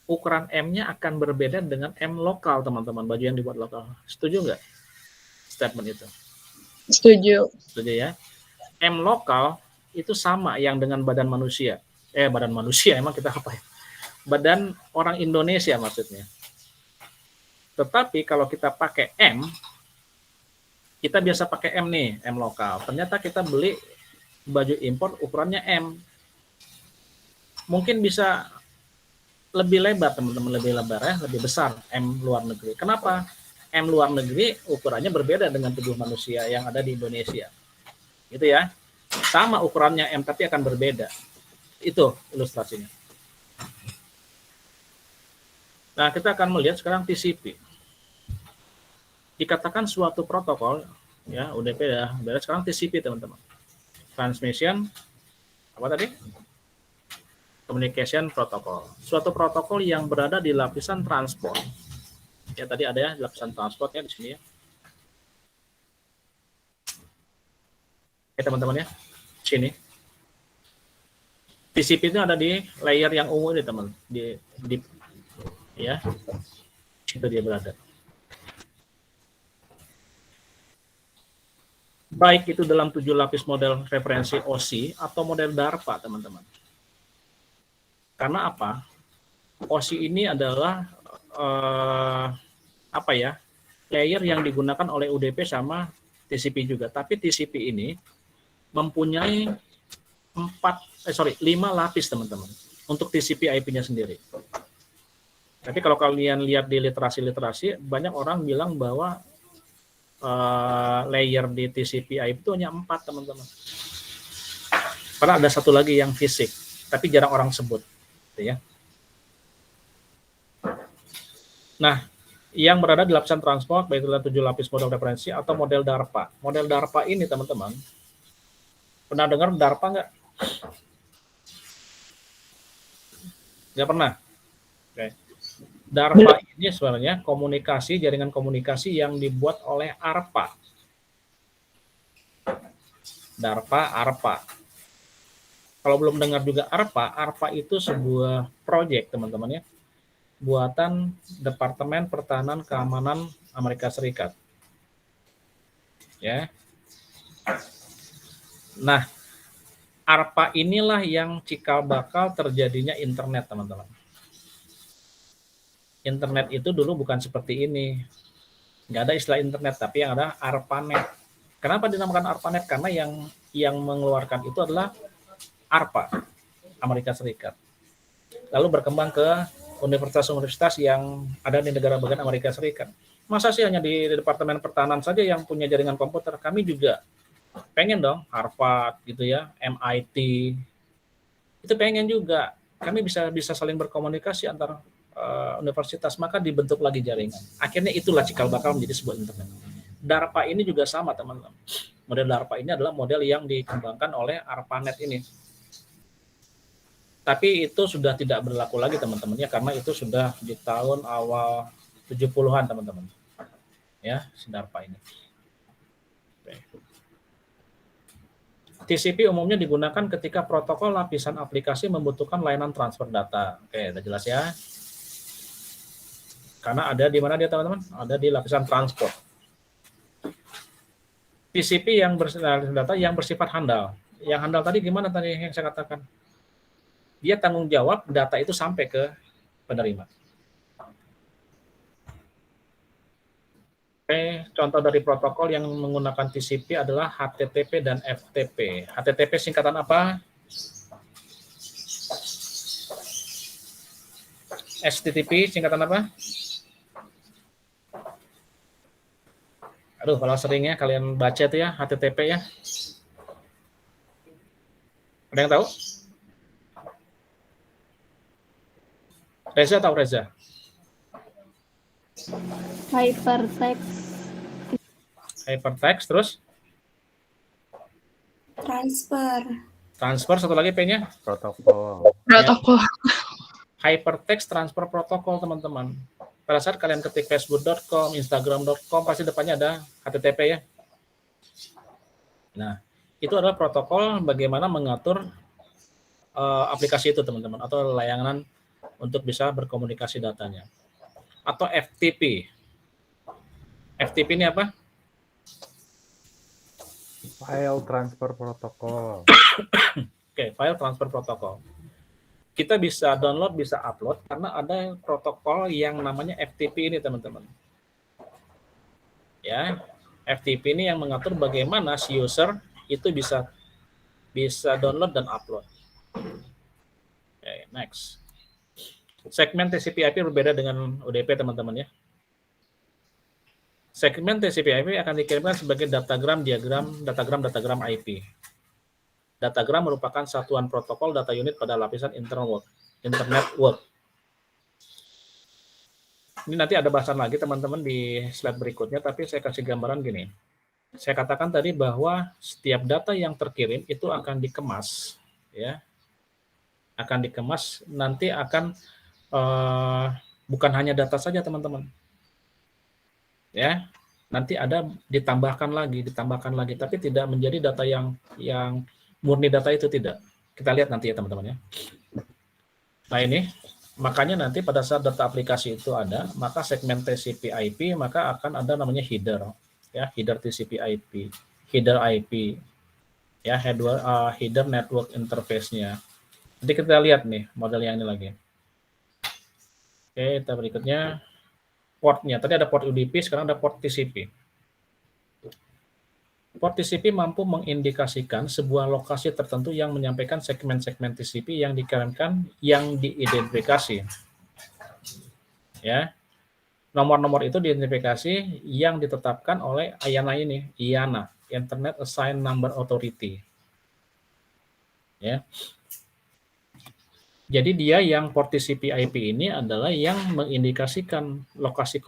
ukuran M-nya akan berbeda dengan M lokal teman-teman, baju yang dibuat lokal. Setuju nggak statement itu? Setuju. Setuju ya. M lokal itu sama yang dengan badan manusia. Badan manusia emang kita apa ya? Badan orang Indonesia maksudnya. Tetapi kalau kita pakai M, kita biasa pakai M nih, M lokal. Ternyata kita beli baju impor ukurannya M. Mungkin bisa lebih lebar teman-teman, lebih lebar ya, lebih besar M luar negeri. Kenapa? M luar negeri ukurannya berbeda dengan tubuh manusia yang ada di Indonesia. Gitu ya. Sama ukurannya M tapi akan berbeda. Itu ilustrasinya. Nah, kita akan melihat sekarang TCP. Dikatakan suatu protokol, ya UDP ya, beres sekarang TCP teman-teman. Transmission, apa tadi? Communication Protocol. Suatu protokol yang berada di lapisan transport. Ya tadi ada ya lapisan transportnya di sini ya. Oke teman-teman ya, sini. TCP itu ada di layer yang ungu ini teman, di ya, itu dia berada. Baik itu dalam 7 lapis model referensi OSI atau model DARPA teman-teman. Karena apa? OSI ini adalah layer yang digunakan oleh UDP sama TCP juga. Tapi TCP ini mempunyai 5 lapis teman-teman untuk TCP IP-nya sendiri. Tapi kalau kalian lihat di literasi, banyak orang bilang bahwa layer di TCP IP itu hanya 4 teman-teman. Karena ada satu lagi yang fisik, tapi jarang orang sebut. Ya. Nah, yang berada di lapisan transport, baik itu 7 lapis model referensi atau model DARPA. Model DARPA ini teman-teman, pernah dengar DARPA nggak? Nggak pernah? Oke. DARPA ini sebenarnya jaringan komunikasi yang dibuat oleh ARPA. DARPA, ARPA. Kalau belum dengar juga ARPA itu sebuah proyek teman-teman ya, buatan Departemen Pertahanan Keamanan Amerika Serikat. Ya. Nah, ARPA inilah yang cikal bakal terjadinya internet teman-teman. Internet itu dulu bukan seperti ini. Nggak ada istilah internet, tapi yang ada ARPANET. Kenapa dinamakan ARPANET? Karena yang mengeluarkan itu adalah ARPA, Amerika Serikat. Lalu berkembang ke universitas-universitas yang ada di negara bagian Amerika Serikat. Masa sih hanya di Departemen Pertahanan saja yang punya jaringan komputer? Kami juga pengen dong, Harvard gitu ya, MIT. Itu pengen juga. Kami bisa saling berkomunikasi antar universitas, maka dibentuk lagi jaringan. Akhirnya itulah cikal bakal menjadi sebuah internet. DARPA ini juga sama teman-teman. Model DARPA ini adalah model yang dikembangkan oleh ARPANET ini. Tapi itu sudah tidak berlaku lagi teman-teman ya, karena itu sudah di tahun awal 70-an teman-teman. Ya, Sidarpa ini. Oke. TCP umumnya digunakan ketika protokol lapisan aplikasi membutuhkan layanan transfer data. Oke, udah jelas ya. Karena ada di mana dia teman-teman? Ada di lapisan transport. TCP yang bersifat data yang bersifat handal. Yang handal tadi gimana tadi yang saya katakan? Dia tanggung jawab data itu sampai ke penerima. Oke, contoh dari protokol yang menggunakan TCP adalah HTTP dan FTP. HTTP singkatan apa? HTTP singkatan apa? Aduh, kalau seringnya kalian baca itu ya, HTTP ya. Ada yang tahu? Reza tahu Reza? Hypertext. Hypertext, terus? Transfer, satu lagi P-nya? Protokol. Protokol. Hypertext transfer protokol, teman-teman. Pada saat kalian ketik facebook.com, instagram.com, pasti depannya ada HTTP ya. Nah, itu adalah protokol bagaimana mengatur aplikasi itu, teman-teman, atau layanan untuk bisa berkomunikasi datanya. Atau FTP. FTP ini apa? File transfer protokol. Oke, file transfer protokol. Kita bisa download, bisa upload, karena ada protokol yang namanya FTP ini, teman-teman. Ya, FTP ini yang mengatur bagaimana si user itu bisa download dan upload. Oke, next. Segmen TCP/IP berbeda dengan UDP, teman-teman ya. Segmen TCP/IP akan dikirimkan sebagai datagram IP. Datagram merupakan satuan protokol data unit pada lapisan internet work. Ini nanti ada bahasan lagi teman-teman di slide berikutnya, tapi saya kasih gambaran gini. Saya katakan tadi bahwa setiap data yang terkirim itu akan dikemas, ya, akan dikemas, nanti akan bukan hanya data saja teman-teman, ya, nanti ada ditambahkan lagi, tapi tidak menjadi data yang murni data itu, tidak. Kita lihat nanti ya teman-teman ya. Nah ini, makanya nanti pada saat data aplikasi itu ada, maka segmen TCP/IP maka akan ada namanya header, ya, header TCP/IP, header IP, ya, header network interface-nya. Nanti kita lihat nih model yang ini lagi. Oke, kita berikutnya portnya. Tadi ada port UDP, sekarang ada port TCP. Port TCP mampu mengindikasikan sebuah lokasi tertentu yang menyampaikan segmen-segmen TCP yang dikirimkan yang diidentifikasi. Ya. Nomor-nomor itu diidentifikasi yang ditetapkan oleh IANA, Internet Assigned Number Authority. Ya. Jadi dia yang port TCP/IP ini adalah yang mengindikasikan lokasi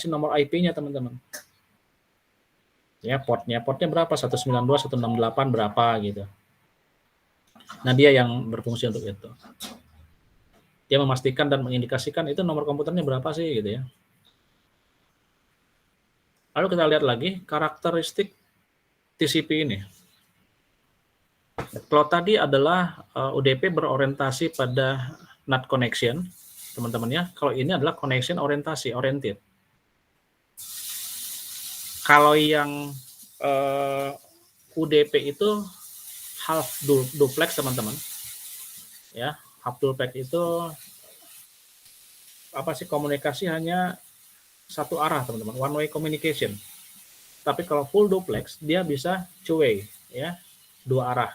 nomor IP-nya, teman-teman. Ya, portnya berapa? 192, 168 berapa gitu. Nah, dia yang berfungsi untuk itu. Dia memastikan dan mengindikasikan itu nomor komputernya berapa sih gitu ya. Lalu kita lihat lagi karakteristik TCP ini. Kalau tadi adalah UDP berorientasi pada NAT connection, teman-teman ya. Kalau ini adalah connection oriented. Kalau yang UDP itu half duplex, teman-teman. Ya, half duplex itu apa sih, komunikasi hanya satu arah, teman-teman, one way communication. Tapi kalau full duplex dia bisa two way, ya, dua arah.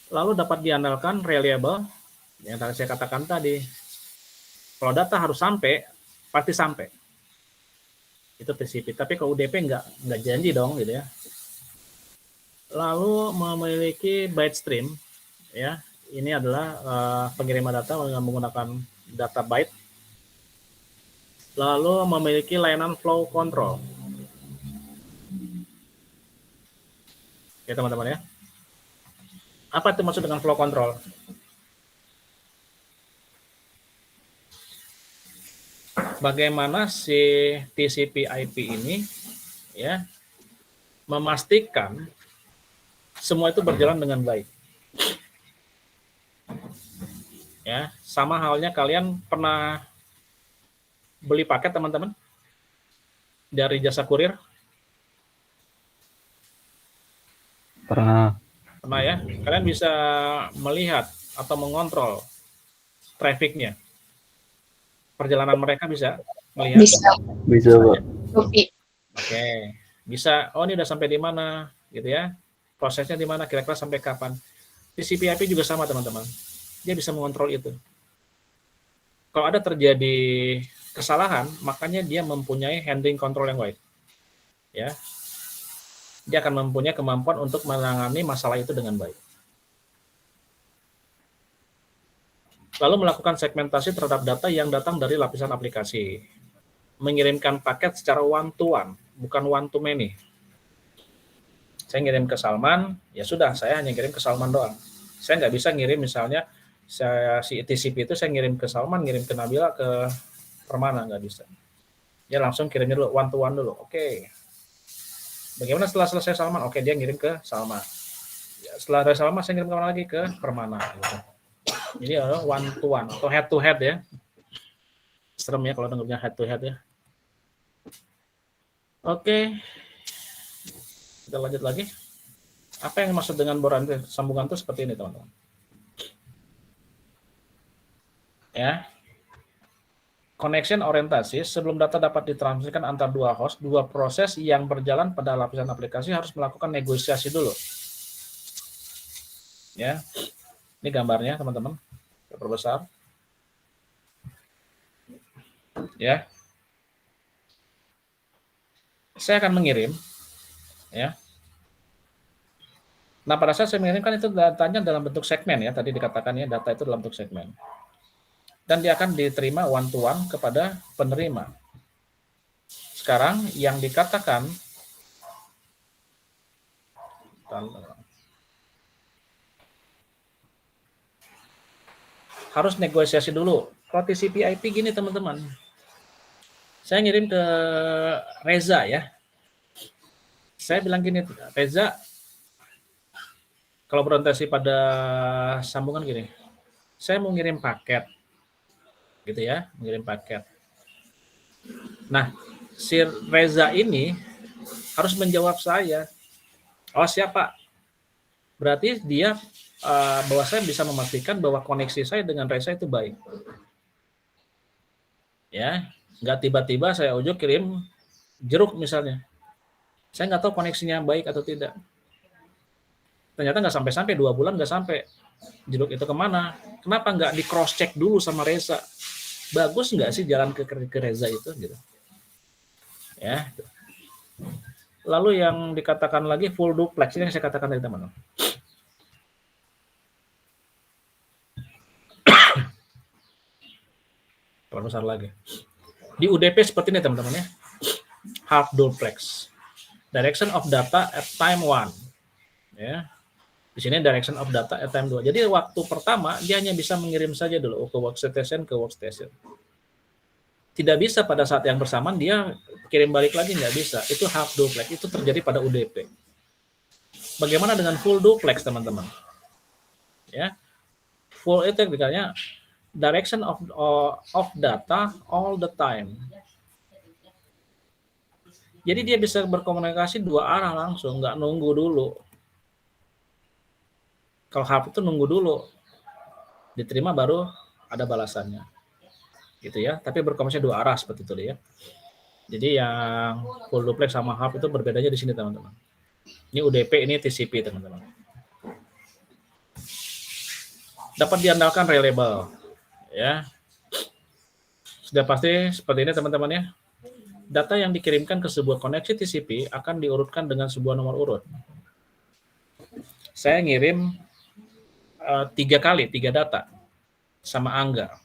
Lalu dapat diandalkan reliable, yang tadi saya katakan tadi. Kalau data harus sampai, pasti sampai. Itu TCP. Tapi kalau UDP nggak janji dong gitu ya. Lalu memiliki byte stream, ya. Ini adalah pengiriman data menggunakan data byte. Lalu memiliki layanan flow control. Oke teman-teman ya. Apa itu maksud dengan flow control? bagaimana si TCP/IP ini ya memastikan semua itu berjalan dengan baik. Ya, sama halnya kalian pernah beli paket teman-teman dari jasa kurir? Pernah. Pernah ya? Kalian bisa melihat atau mengontrol trafficnya. Perjalanan mereka bisa melihat? Bisa. Bisa, Pak. Kopi. Oke, bisa. Oh, ini udah sampai di mana, gitu ya? Prosesnya di mana? Kira-kira sampai kapan? TCP/IP juga sama, teman-teman. Dia bisa mengontrol itu. Kalau ada terjadi kesalahan, makanya dia mempunyai handling control yang baik. Ya, dia akan mempunyai kemampuan untuk menangani masalah itu dengan baik. Lalu melakukan segmentasi terhadap data yang datang dari lapisan aplikasi. Mengirimkan paket secara one-to-one, bukan one-to-many. Saya ngirim ke Salman, ya sudah, saya hanya ngirim ke Salman doang. Saya nggak bisa ngirim misalnya, si TCP itu saya ngirim ke Salman, ngirim ke Nabila, ke Permana, nggak bisa. Dia langsung kirimnya dulu, one-to-one dulu. Oke. Bagaimana setelah selesai Salman? Oke, dia ngirim ke Salman. Ya, setelah dari Salman, saya ngirim kemana lagi? Ke Permana. Gitu. Jadi one-to-one atau head-to-head ya. Serem ya kalau dengarnya head-to-head ya. Oke. Kita lanjut lagi. Apa yang maksud dengan boran sambungan itu seperti ini, teman-teman. Ya. Connection orientasi, sebelum data dapat ditransmisikan antar dua host, dua proses yang berjalan pada lapisan aplikasi harus melakukan negosiasi dulu. Ya. Ini gambarnya, teman-teman. Saya perbesar. Ya. Saya akan mengirim ya. Nah, pada saat saya mengirimkan itu datanya dalam bentuk segmen ya, tadi dikatakan ya, data itu dalam bentuk segmen. Dan dia akan diterima one-to-one kepada penerima. Sekarang yang dikatakan harus negosiasi dulu. Kalau TCP/IP gini teman-teman, saya ngirim ke Reza ya. Saya bilang gini, Reza, kalau berorientasi pada sambungan gini, saya mau ngirim paket, gitu ya, mengirim paket. Nah, si Reza ini harus menjawab saya. Oh siapa? Berarti dia bahwa saya bisa memastikan bahwa koneksi saya dengan Reza itu baik. Ya, nggak tiba-tiba saya ujuk kirim jeruk misalnya. Saya nggak tahu koneksinya baik atau tidak. Ternyata nggak sampai-sampai 2 bulan nggak sampai jeruk itu kemana? Kenapa nggak di cross check dulu sama Reza? Bagus nggak sih jalan ke Reza itu gitu? Ya. Lalu yang dikatakan lagi full duplex ini yang saya katakan tadi teman-teman. Besar lagi. Di UDP seperti ini teman-teman ya. Half duplex. Direction of data at time 1. Ya. Di sini direction of data at time 2. Jadi waktu pertama dia hanya bisa mengirim saja dulu ke workstation ke workstation. Tidak bisa pada saat yang bersamaan dia kirim balik lagi, nggak bisa. Itu half duplex. Itu terjadi pada UDP. Bagaimana dengan full duplex teman-teman? Ya. Full itu artinya direction of data all the time. Jadi dia bisa berkomunikasi 2 arah langsung, nggak nunggu dulu. Kalau half itu nunggu dulu, diterima baru ada balasannya, gitu ya. Tapi berkomunikasi 2 arah seperti itu ya. Jadi yang full duplex sama half itu berbedanya di sini teman-teman. Ini UDP, ini TCP teman-teman. Dapat diandalkan reliable, ya. Sudah pasti seperti ini teman-teman ya. Data yang dikirimkan ke sebuah koneksi TCP akan diurutkan dengan sebuah nomor urut. Saya ngirim 3 kali 3 data sama Angga.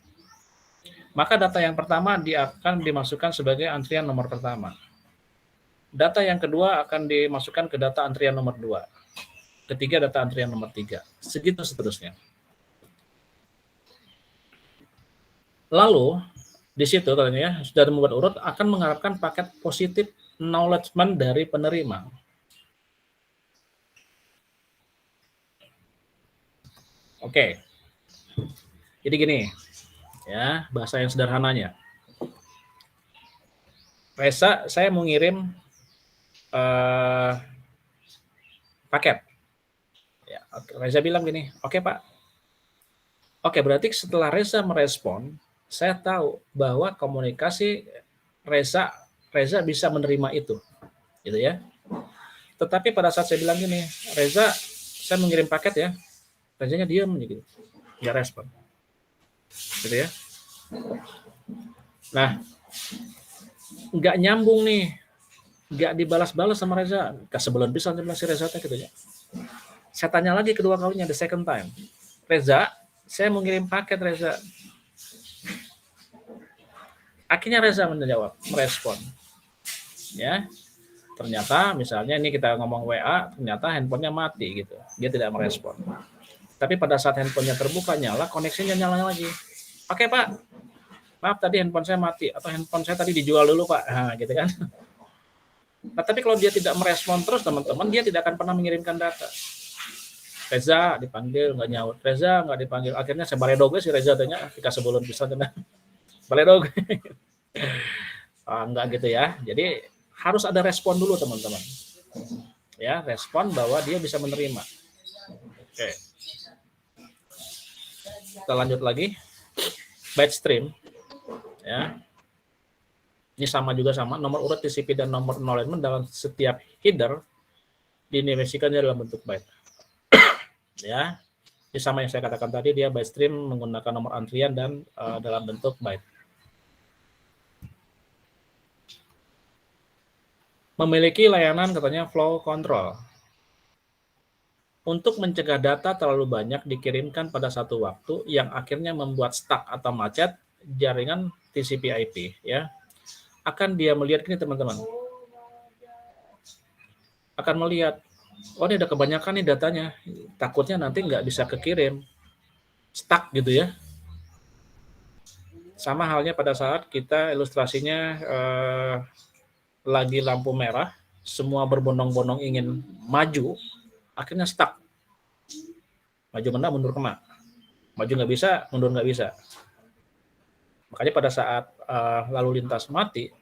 Maka data yang pertama dia akan dimasukkan sebagai antrian nomor pertama. Data yang kedua akan dimasukkan ke data antrian nomor 2. Ketiga data antrian nomor 3. Segitu seterusnya. Lalu Di situ katanya ya, sudah membuat urut akan mengharapkan paket positif acknowledgement dari penerima. Oke. Jadi gini, ya, bahasa yang sederhananya. Reza, saya mau ngirim paket. Ya, Reza bilang gini, oke Pak. Oke, berarti setelah Reza merespon, saya tahu bahwa komunikasi Reza bisa menerima itu, gitu ya. Tetapi pada saat saya bilang gini, Reza, saya mengirim paket ya, Rezanya diam gitu, nggak respon, gitu ya. Nah, nggak nyambung nih, nggak dibalas-balas sama Reza, sebelum bisa si Reza gitu ya. Saya tanya lagi kedua kalinya, the second time, Reza, saya mau ngirim paket Reza. Akhirnya Reza menjawab, merespon, ya. Ternyata misalnya ini kita ngomong WA, ternyata handphonenya mati gitu, dia tidak merespon. Tapi pada saat handphonenya terbuka nyala, koneksinya nyala lagi. Oke Pak, maaf tadi handphone saya mati, atau handphone saya tadi dijual dulu Pak, nah, gitu kan. Nah, tapi kalau dia tidak merespon terus teman-teman, dia tidak akan pernah mengirimkan data. Reza dipanggil nggak nyaut, Reza nggak dipanggil, akhirnya saya baledog si Reza tanya, ketika sebelum bisa tanya baledog. Enggak gitu ya, jadi harus ada respon dulu teman-teman, ya, respon bahwa dia bisa menerima. Oke, kita lanjut lagi. Byte stream, ya, ini sama nomor urut TCP dan nomor acknowledgement dalam setiap header diinisiasikan dalam bentuk byte. Ya, ini sama yang saya katakan tadi, dia byte stream menggunakan nomor antrian dan dalam bentuk byte. Memiliki layanan katanya flow control. Untuk mencegah data terlalu banyak dikirimkan pada satu waktu yang akhirnya membuat stuck atau macet jaringan TCP/IP, ya. Akan dia melihat ini teman-teman. Akan melihat, oh ini ada kebanyakan nih datanya. Takutnya nanti nggak bisa kekirim. Stuck gitu ya. Sama halnya pada saat kita ilustrasinya lagi lampu merah, semua berbondong-bondong ingin maju, akhirnya stuck. Maju kena, mundur kena. Maju nggak bisa, mundur nggak bisa. Makanya pada saat lalu lintas mati,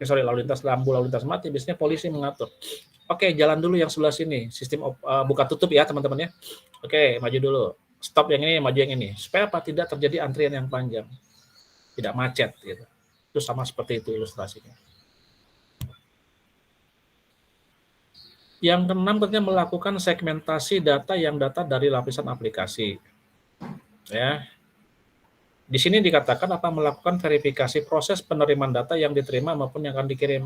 biasanya polisi mengatur. Oke, jalan dulu yang sebelah sini, sistem buka tutup ya teman-teman ya. Oke, maju dulu. Stop yang ini, maju yang ini. Supaya apa? Tidak terjadi antrian yang panjang. Tidak macet gitu. Itu sama seperti itu ilustrasinya. Yang keenam tentunya melakukan segmentasi data yang data dari lapisan aplikasi. Ya. Di sini dikatakan apa melakukan verifikasi proses penerimaan data yang diterima maupun yang akan dikirim.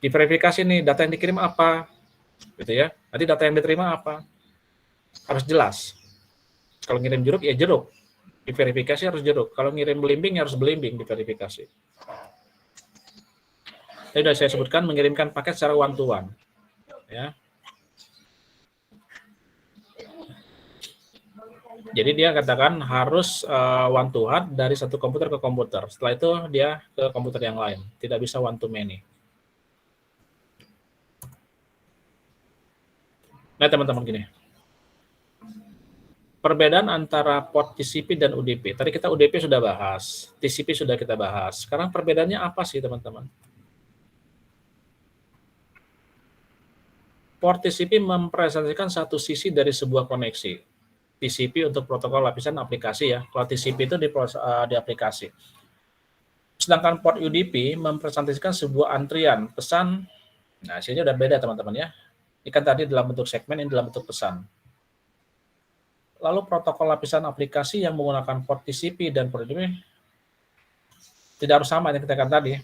Diverifikasi nih data yang dikirim apa, gitu ya. Nanti data yang diterima apa, harus jelas. Kalau ngirim jeruk ya jeruk, diverifikasi harus jeruk. Kalau ngirim belimbing ya harus belimbing diverifikasi. Tadi sudah saya sebutkan mengirimkan paket secara one to one, ya. Jadi dia katakan harus one to one dari satu komputer ke komputer. Setelah itu dia ke komputer yang lain, tidak bisa one to many. Nah teman-teman gini, perbedaan antara port TCP dan UDP. Tadi kita UDP sudah bahas, TCP sudah kita bahas. Sekarang perbedaannya apa sih teman-teman? Port TCP mempresentasikan satu sisi dari sebuah koneksi. TCP untuk protokol lapisan aplikasi ya. Kalau TCP itu di aplikasi. Sedangkan port UDP mempresentasikan sebuah antrian pesan. Nah, sini udah beda teman-teman ya. Ini kan tadi dalam bentuk segmen, ini dalam bentuk pesan. Lalu protokol lapisan aplikasi yang menggunakan port TCP dan port UDP tidak harus sama yang kita katakan tadi.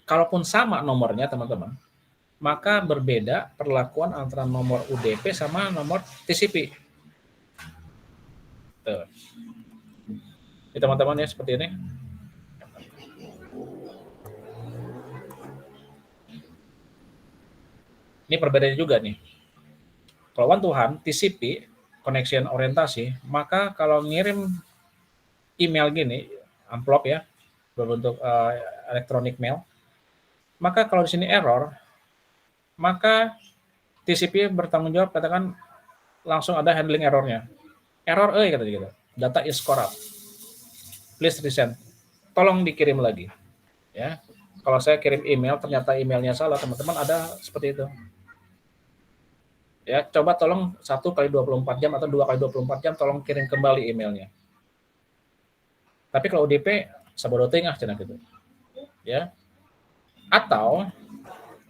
Kalaupun sama nomornya teman-teman, maka berbeda perlakuan antara nomor UDP sama nomor TCP. Tuh. Ini teman-teman ya seperti ini. Ini perbedaannya juga nih. Kalau one to one, TCP, connection orientasi, maka kalau ngirim email gini, amplop ya, berbentuk electronic mail. Maka kalau di sini error, maka TCP bertanggung jawab, katakan langsung ada handling errornya. Error kata gitu. Data is corrupt. Please resend. Tolong dikirim lagi. Ya. Kalau saya kirim email ternyata emailnya salah, teman-teman ada seperti itu. Ya, coba tolong 1 kali 24 jam atau 2 kali 24 jam tolong kirim kembali emailnya. Tapi kalau ODP sabodoteng cenah gitu. Ya. Atau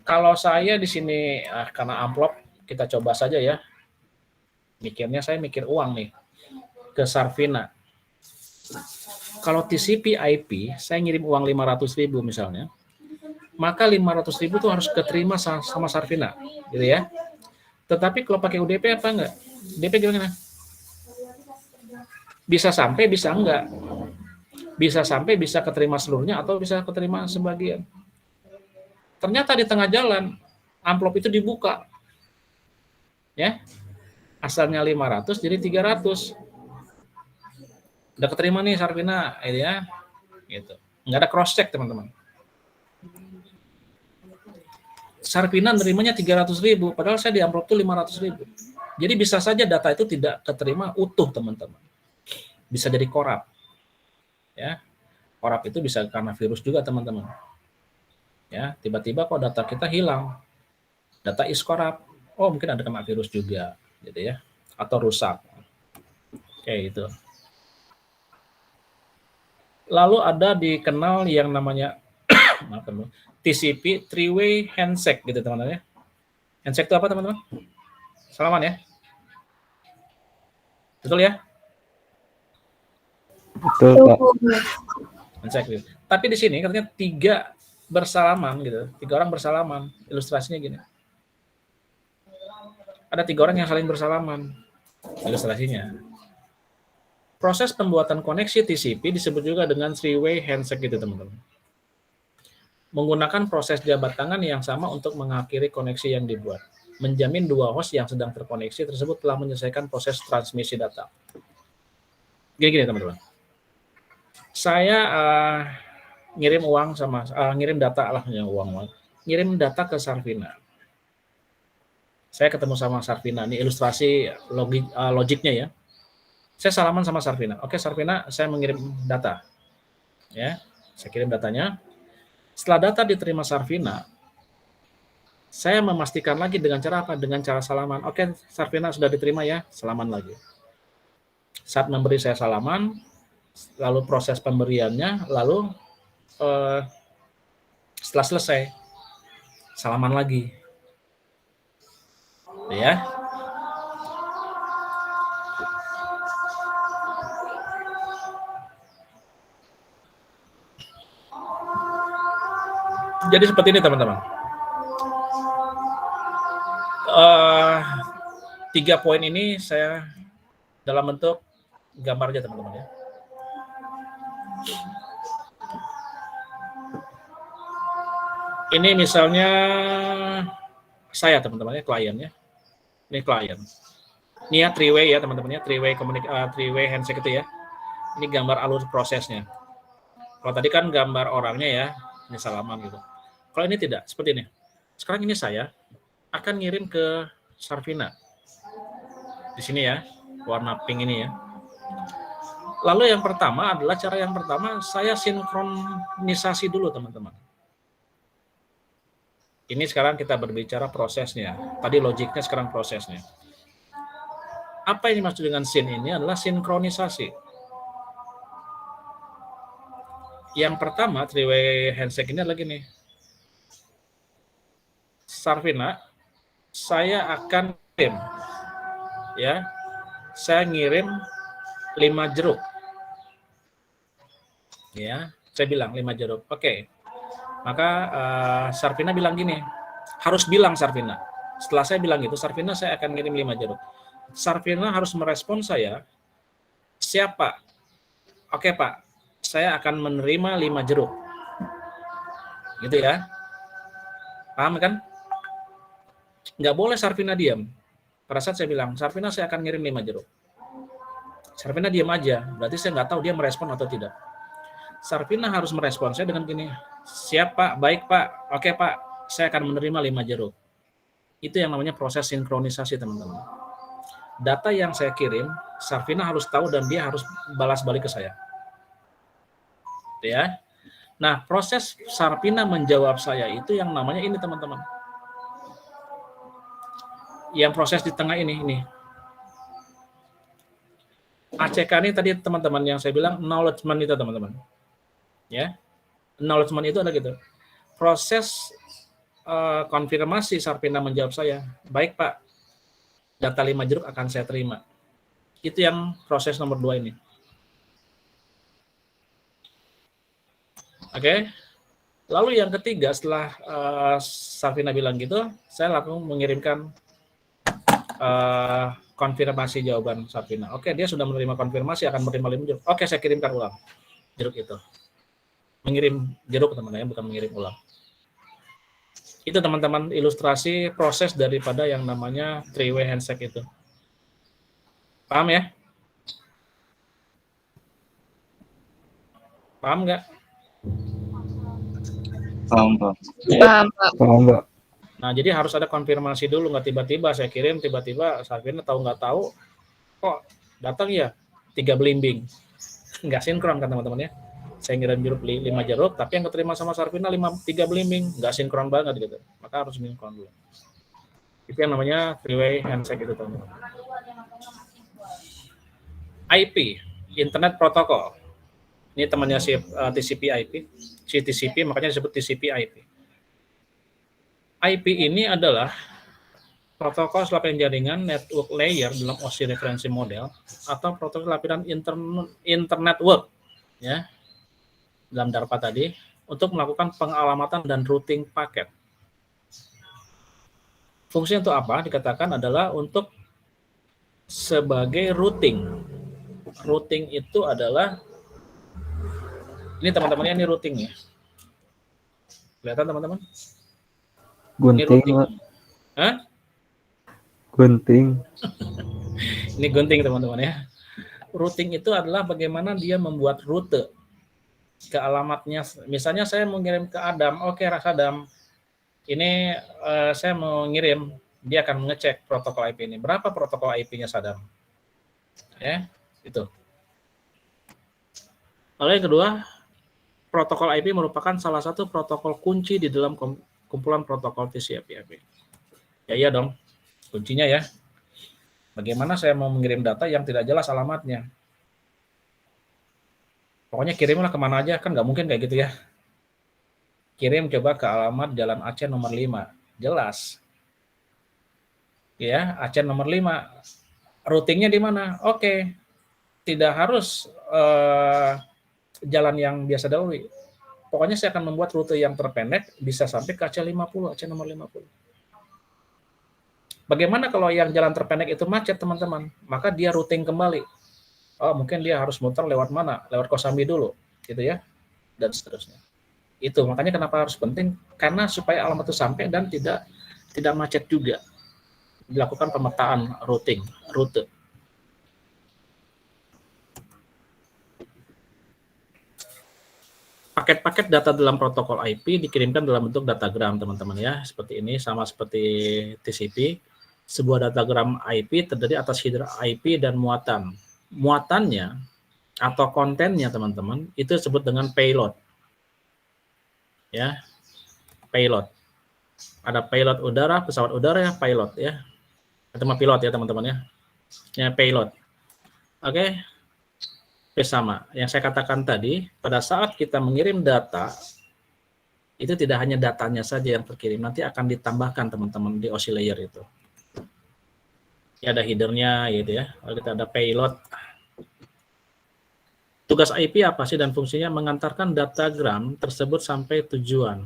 kalau saya di sini karena amplop kita coba saja ya. Mikirnya saya mikir uang nih ke Sarvina. Kalau TCP IP saya ngirim uang 500.000 misalnya, maka 500.000 itu harus keterima sama Sarvina, gitu ya. Tetapi kalau pakai UDP apa enggak? UDP gimana? Bisa sampai, bisa enggak. Bisa sampai, bisa keterima seluruhnya atau bisa keterima sebagian. Ternyata di tengah jalan amplop itu dibuka. Ya. Asalnya 500 jadi 300. Udah keterima nih Sarvina, ya. Gitu. Enggak ada cross check, teman-teman. Sarvina nerimanya 300.000, padahal saya di amplop itu 500.000. Jadi bisa saja data itu tidak keterima utuh, teman-teman. Bisa jadi korup. Ya. Korup itu bisa karena virus juga, teman-teman. Ya, tiba-tiba kok data kita hilang. Data is corrupt. Oh, mungkin ada kena virus juga, gitu ya. Atau rusak. Oke, itu. Lalu ada dikenal yang namanya TCP three-way handshake gitu teman-teman ya. Handshake itu apa teman-teman? Salaman ya? Betul ya? Betul, Pak. Handshake gitu. Tapi di sini katanya 3 bersalaman gitu. 3 orang bersalaman. Ilustrasinya gini. Ada 3 orang yang saling bersalaman. Ilustrasinya. Proses pembuatan koneksi TCP disebut juga dengan three-way handshake gitu teman-teman. Menggunakan proses jabat tangan yang sama untuk mengakhiri koneksi yang dibuat. Menjamin 2 host yang sedang terkoneksi tersebut telah menyelesaikan proses transmisi data. Gini teman-teman. Saya ngirim uang sama ngirim data lah yang uang. Ngirim data ke Sarvina. Saya ketemu sama Sarvina. Ini ilustrasi logiknya ya. Saya salaman sama Sarvina. Oke Sarvina, saya mengirim data. Ya, saya kirim datanya. Setelah data diterima Sarvina, saya memastikan lagi dengan cara apa? Dengan cara salaman. Oke, Sarvina sudah diterima ya, salaman lagi. Saat memberi saya salaman, lalu proses pemberiannya, lalu setelah selesai, salaman lagi. Ya. Jadi seperti ini teman-teman. 3 poin ini saya dalam bentuk gambar aja teman-teman ya. Ini misalnya saya teman-teman ya, kliennya. Ini klien. Ini ya three-way ya teman-teman ya, three-way handshake itu ya. Ini gambar alur prosesnya. Kalau tadi kan gambar orangnya ya, ini salaman gitu. Kalau ini tidak, seperti ini. Sekarang ini saya akan ngirim ke Sarvina. Di sini ya, warna pink ini ya. Lalu yang pertama adalah cara yang pertama, saya sinkronisasi dulu teman-teman. Ini sekarang kita berbicara prosesnya. Tadi logiknya, sekarang prosesnya. Apa yang dimaksud dengan sin ini adalah sinkronisasi. Yang pertama, three-way handshake ini adalah gini. Sarvina, saya akan kirim, ya, saya ngirim 5 jeruk, ya, saya bilang 5 jeruk, oke. Maka Sarvina bilang gini, harus bilang Sarvina. Setelah saya bilang gitu, Sarvina saya akan ngirim 5 jeruk. Sarvina harus merespon saya, siapa? Oke Pak, saya akan menerima 5 jeruk, gitu ya, paham kan? Nggak boleh Sarvina diam. Pada saat saya bilang, Sarvina saya akan ngirim 5 jeruk. Sarvina diam aja, berarti saya nggak tahu dia merespon atau tidak. Sarpina harus meresponsnya dengan gini, siap Pak, baik Pak, oke Pak, saya akan menerima 5 jeruk. Itu yang namanya proses sinkronisasi teman-teman. Data yang saya kirim, Sarpina harus tahu dan dia harus balas balik ke saya. Ya. Nah, proses Sarpina menjawab saya itu yang namanya ini teman-teman. Yang proses di tengah ini. ACK ini tadi teman-teman yang saya bilang acknowledgement itu teman-teman. Ya. Acknowledgement itu ada gitu. Proses konfirmasi Sarpina menjawab saya, baik Pak, data 5 jeruk akan saya terima. Itu yang proses nomor 2 ini. Oke. Lalu yang ketiga setelah Sarpina bilang gitu, saya langsung mengirimkan konfirmasi jawaban Sarpina. Oke, dia sudah menerima konfirmasi akan menerima 5 jeruk. Oke, saya kirimkan ulang jeruk itu. Mengirim jeruk teman-teman, bukan mengirim ulang. Itu teman-teman ilustrasi proses daripada yang namanya three-way handshake itu. Paham ya? Paham nggak? Paham, Pak. Paham, Pak. Paham, Pak. Nah, jadi harus ada konfirmasi dulu, nggak tiba-tiba saya kirim, tiba-tiba Sarpina tahu nggak tahu, kok datang ya 3 belimbing. Nggak sinkron kan teman-teman ya. Saya ngirim jeruk 5 jeruk, tapi yang keterima sama Sarpina 3 belimbing, nggak sinkron banget gitu. Maka harus sinkron dulu. Itu yang namanya three-way handshake itu teman-teman. IP, Internet Protocol. Ini temannya si TCP/IP, si TCP makanya disebut TCP/IP. IP ini adalah protokol selapian jaringan network layer dalam OSI referensi model atau protokol lapisan internet work ya dalam DARPA tadi untuk melakukan pengalamatan dan routing paket. Fungsinya untuk apa? Dikatakan adalah untuk sebagai routing. Routing itu adalah ini teman-temannya, ini routing ya. Kelihatan teman-teman? Ini Gunting, routing. Pak. Hah? Gunting. Ini gunting teman-teman ya. Routing itu adalah bagaimana dia membuat rute ke alamatnya. Misalnya saya mau ngirim ke Adam, oke Ras Adam, ini saya mau ngirim, dia akan mengecek protokol IP ini. Berapa protokol IP-nya Sadam? Ya, itu. Lalu yang kedua, protokol IP merupakan salah satu protokol kunci di dalam kumpulan protokol TCP/IP. Ya iya dong, kuncinya ya. Bagaimana saya mau mengirim data yang tidak jelas alamatnya? Pokoknya kirimlah kemana aja, kan nggak mungkin kayak gitu ya. Kirim coba ke alamat Jalan Aceh nomor 5. Jelas. Ya, Aceh nomor 5. Routingnya di mana? Oke. Tidak harus jalan yang biasa dahulu. Pokoknya saya akan membuat rute yang terpendek bisa sampai ke Aceh 50, Aceh nomor 50. Bagaimana kalau yang jalan terpendek itu macet, teman-teman? Maka dia routing kembali. Oh, mungkin dia harus muter lewat mana? Lewat Kosambi dulu, gitu ya. Dan seterusnya. Itu makanya kenapa harus penting, karena supaya alamat itu sampai dan tidak macet juga. Dilakukan pemetaan routing, rute. Paket-paket data dalam protokol IP dikirimkan dalam bentuk datagram, teman-teman ya. Seperti ini, sama seperti TCP. Sebuah datagram IP terdiri atas header IP dan muatan. Muatannya atau kontennya, teman-teman, itu disebut dengan payload. Ya, payload. Ada payload udara, pesawat udara ya, pilot ya. Itu mah pilot ya, teman-teman ya. Ya, payload. Oke. Sama. Yang saya katakan tadi, pada saat kita mengirim data, itu tidak hanya datanya saja yang terkirim, nanti akan ditambahkan teman-teman di OSI layer itu. Ya, ada headernya gitu ya. Lalu kita ada payload. Tugas IP apa sih dan fungsinya? Mengantarkan datagram tersebut sampai tujuan.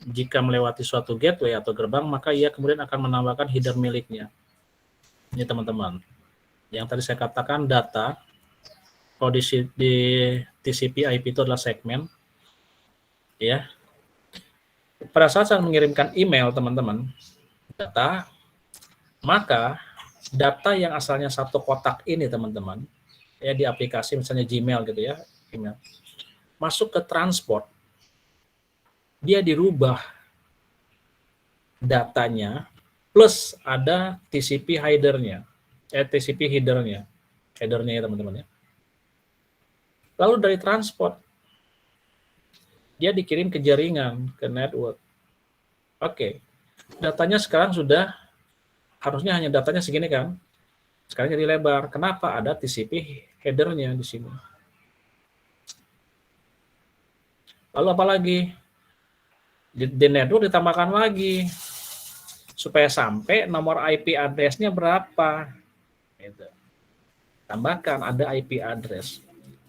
Jika melewati suatu gateway atau gerbang, maka ia kemudian akan menambahkan header miliknya. Ini teman-teman. Yang tadi saya katakan data, kalau di TCP/IP itu adalah segmen, ya. Pada saat saya mengirimkan email, teman-teman, data, maka data yang asalnya satu kotak ini, teman-teman, ya di aplikasi misalnya Gmail gitu ya, email. masuk ke transport, dia dirubah datanya plus ada TCP header-nya. TCP header-nya. Header-nya ya teman-teman ya. Lalu dari transport, dia dikirim ke jaringan, ke network. Oke. Datanya sekarang sudah, harusnya hanya datanya segini kan. Sekarang jadi lebar. Kenapa? Ada TCP header-nya di sini. Lalu apa lagi? Di network ditambahkan lagi. Supaya sampai nomor IP address-nya berapa. Gitu. Tambahkan ada IP address.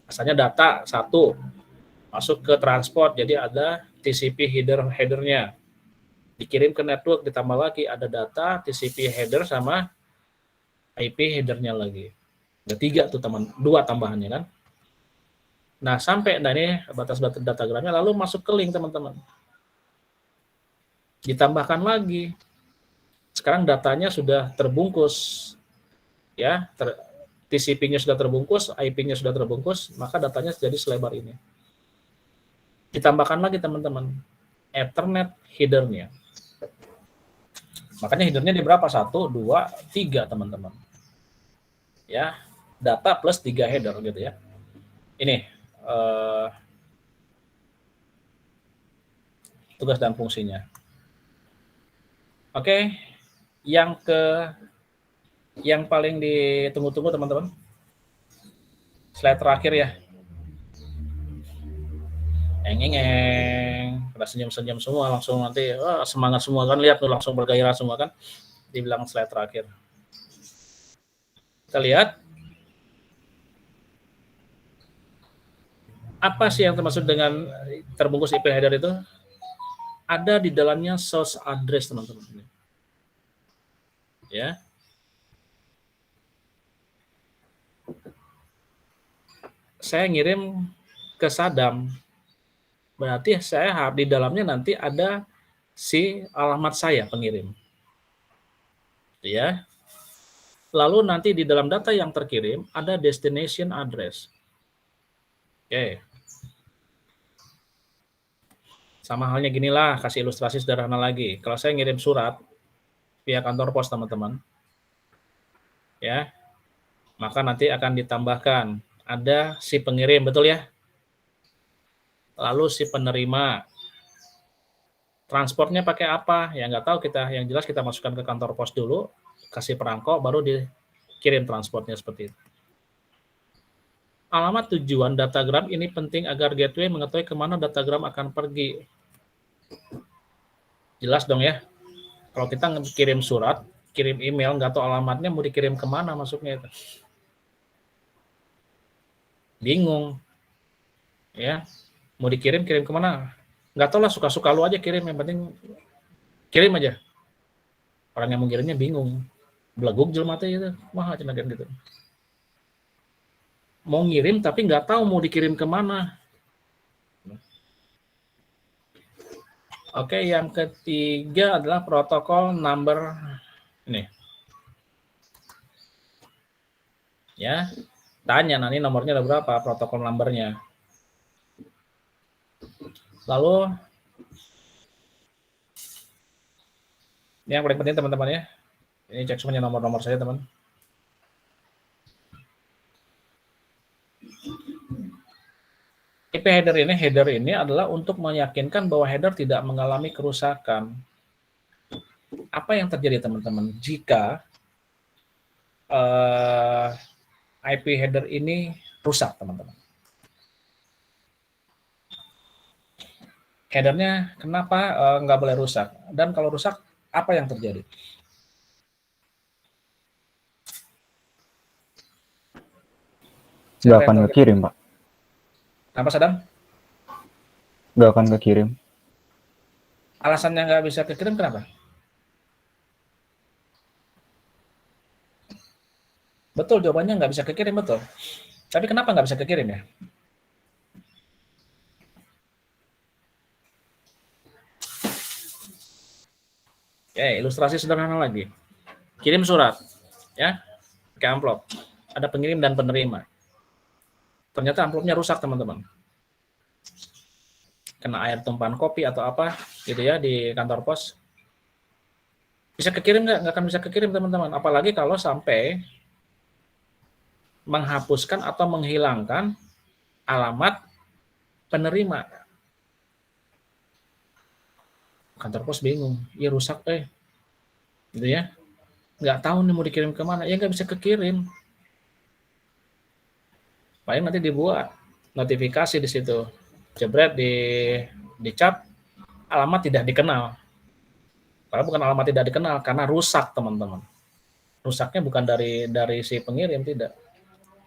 Asalnya data 1 masuk ke transport, jadi ada TCP header-nya. Dikirim ke network, ditambah lagi ada data TCP header sama IP header-nya lagi. Ada 3 tuh teman, 2 tambahannya kan. Nah, sampai ini batas datagramnya, lalu masuk ke link teman-teman. Ditambahkan lagi. Sekarang datanya sudah terbungkus. Ya, TCP-nya sudah terbungkus, IP-nya sudah terbungkus, maka datanya jadi selebar ini. Ditambahkan lagi teman-teman, Ethernet header-nya. Makanya header-nya di berapa? 1, 2, 3 teman-teman. Ya, data plus 3 header gitu ya. Ini tugas dan fungsinya. Oke, yang paling ditunggu-tunggu teman-teman. Slide terakhir ya. Pada senyum-senyum semua, langsung nanti semangat semua kan, lihat tuh langsung bergairah semua kan. Dibilang slide terakhir. Kita lihat. Apa sih yang termasuk dengan terbungkus IP header itu? Ada di dalamnya source address teman-teman. Ya. Saya ngirim ke Sadam, berarti saya di dalamnya nanti ada si alamat saya pengirim, ya. Lalu nanti di dalam data yang terkirim ada destination address. Oke. Sama halnya ginilah, kasih ilustrasi sederhana lagi. Kalau saya ngirim surat via kantor pos teman-teman, ya, maka nanti akan ditambahkan ada si pengirim, betul ya? Lalu si penerima. Transportnya pakai apa? Ya nggak tahu kita. Yang jelas kita masukkan ke kantor pos dulu, kasih perangko, baru dikirim transportnya seperti itu. Alamat tujuan datagram ini penting agar gateway mengetahui kemana datagram akan pergi. Jelas dong ya? Kalau kita kirim surat, kirim email, nggak tahu alamatnya mau dikirim kemana masuknya itu. Bingung. Ya, mau kirim kemana? Nggak tahu lah, suka-suka lu aja kirim, yang penting kirim aja. Orang yang mengirimnya bingung, beleguk jelema teh itu, mah cenah gitu. Mau ngirim tapi nggak tahu mau dikirim kemana. Oke, yang ketiga adalah protokol number ini. Ya, tanya nanti nomornya ada berapa, protokol numbernya. Lalu ini yang paling penting teman-teman ya. Ini cek semuanya nomor-nomor saya teman. IP header ini adalah untuk meyakinkan bahwa header tidak mengalami kerusakan. Apa yang terjadi teman-teman jika IP header ini rusak teman-teman? Headernya kenapa nggak boleh rusak? Dan kalau rusak, apa yang terjadi? Nggak akan kekirim, Pak. Kenapa, Sadam? Nggak akan kekirim. Alasannya nggak bisa kekirim kenapa? Betul, jawabannya nggak bisa kekirim, betul. Tapi kenapa nggak bisa kekirim ya? Oke, ilustrasi sederhana lagi. Kirim surat, ya, pakai amplop. Ada pengirim dan penerima. Ternyata amplopnya rusak, teman-teman. kena air tumpahan kopi atau apa gitu ya di kantor pos. Bisa kekirim nggak? Nggak akan bisa kekirim teman-teman. Apalagi kalau sampai menghapuskan atau menghilangkan alamat penerima. Kantor pos bingung, ya rusak gitu ya. Nggak tahu nih mau dikirim kemana, ya nggak bisa kekirim. Paling nanti dibuat notifikasi di situ, jebret dicap alamat tidak dikenal. Padahal bukan alamat tidak dikenal karena rusak teman-teman. Rusaknya bukan dari si pengirim, tidak.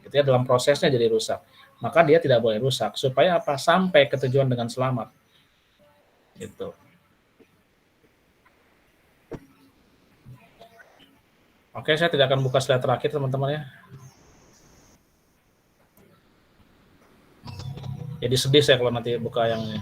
Gitu ya, dalam prosesnya jadi rusak. Maka dia tidak boleh rusak supaya apa? Sampai ke tujuan dengan selamat. Gitu. Oke, saya tidak akan buka slide terakhir teman-teman ya. Jadi sedih saya kalau nanti buka yang ini.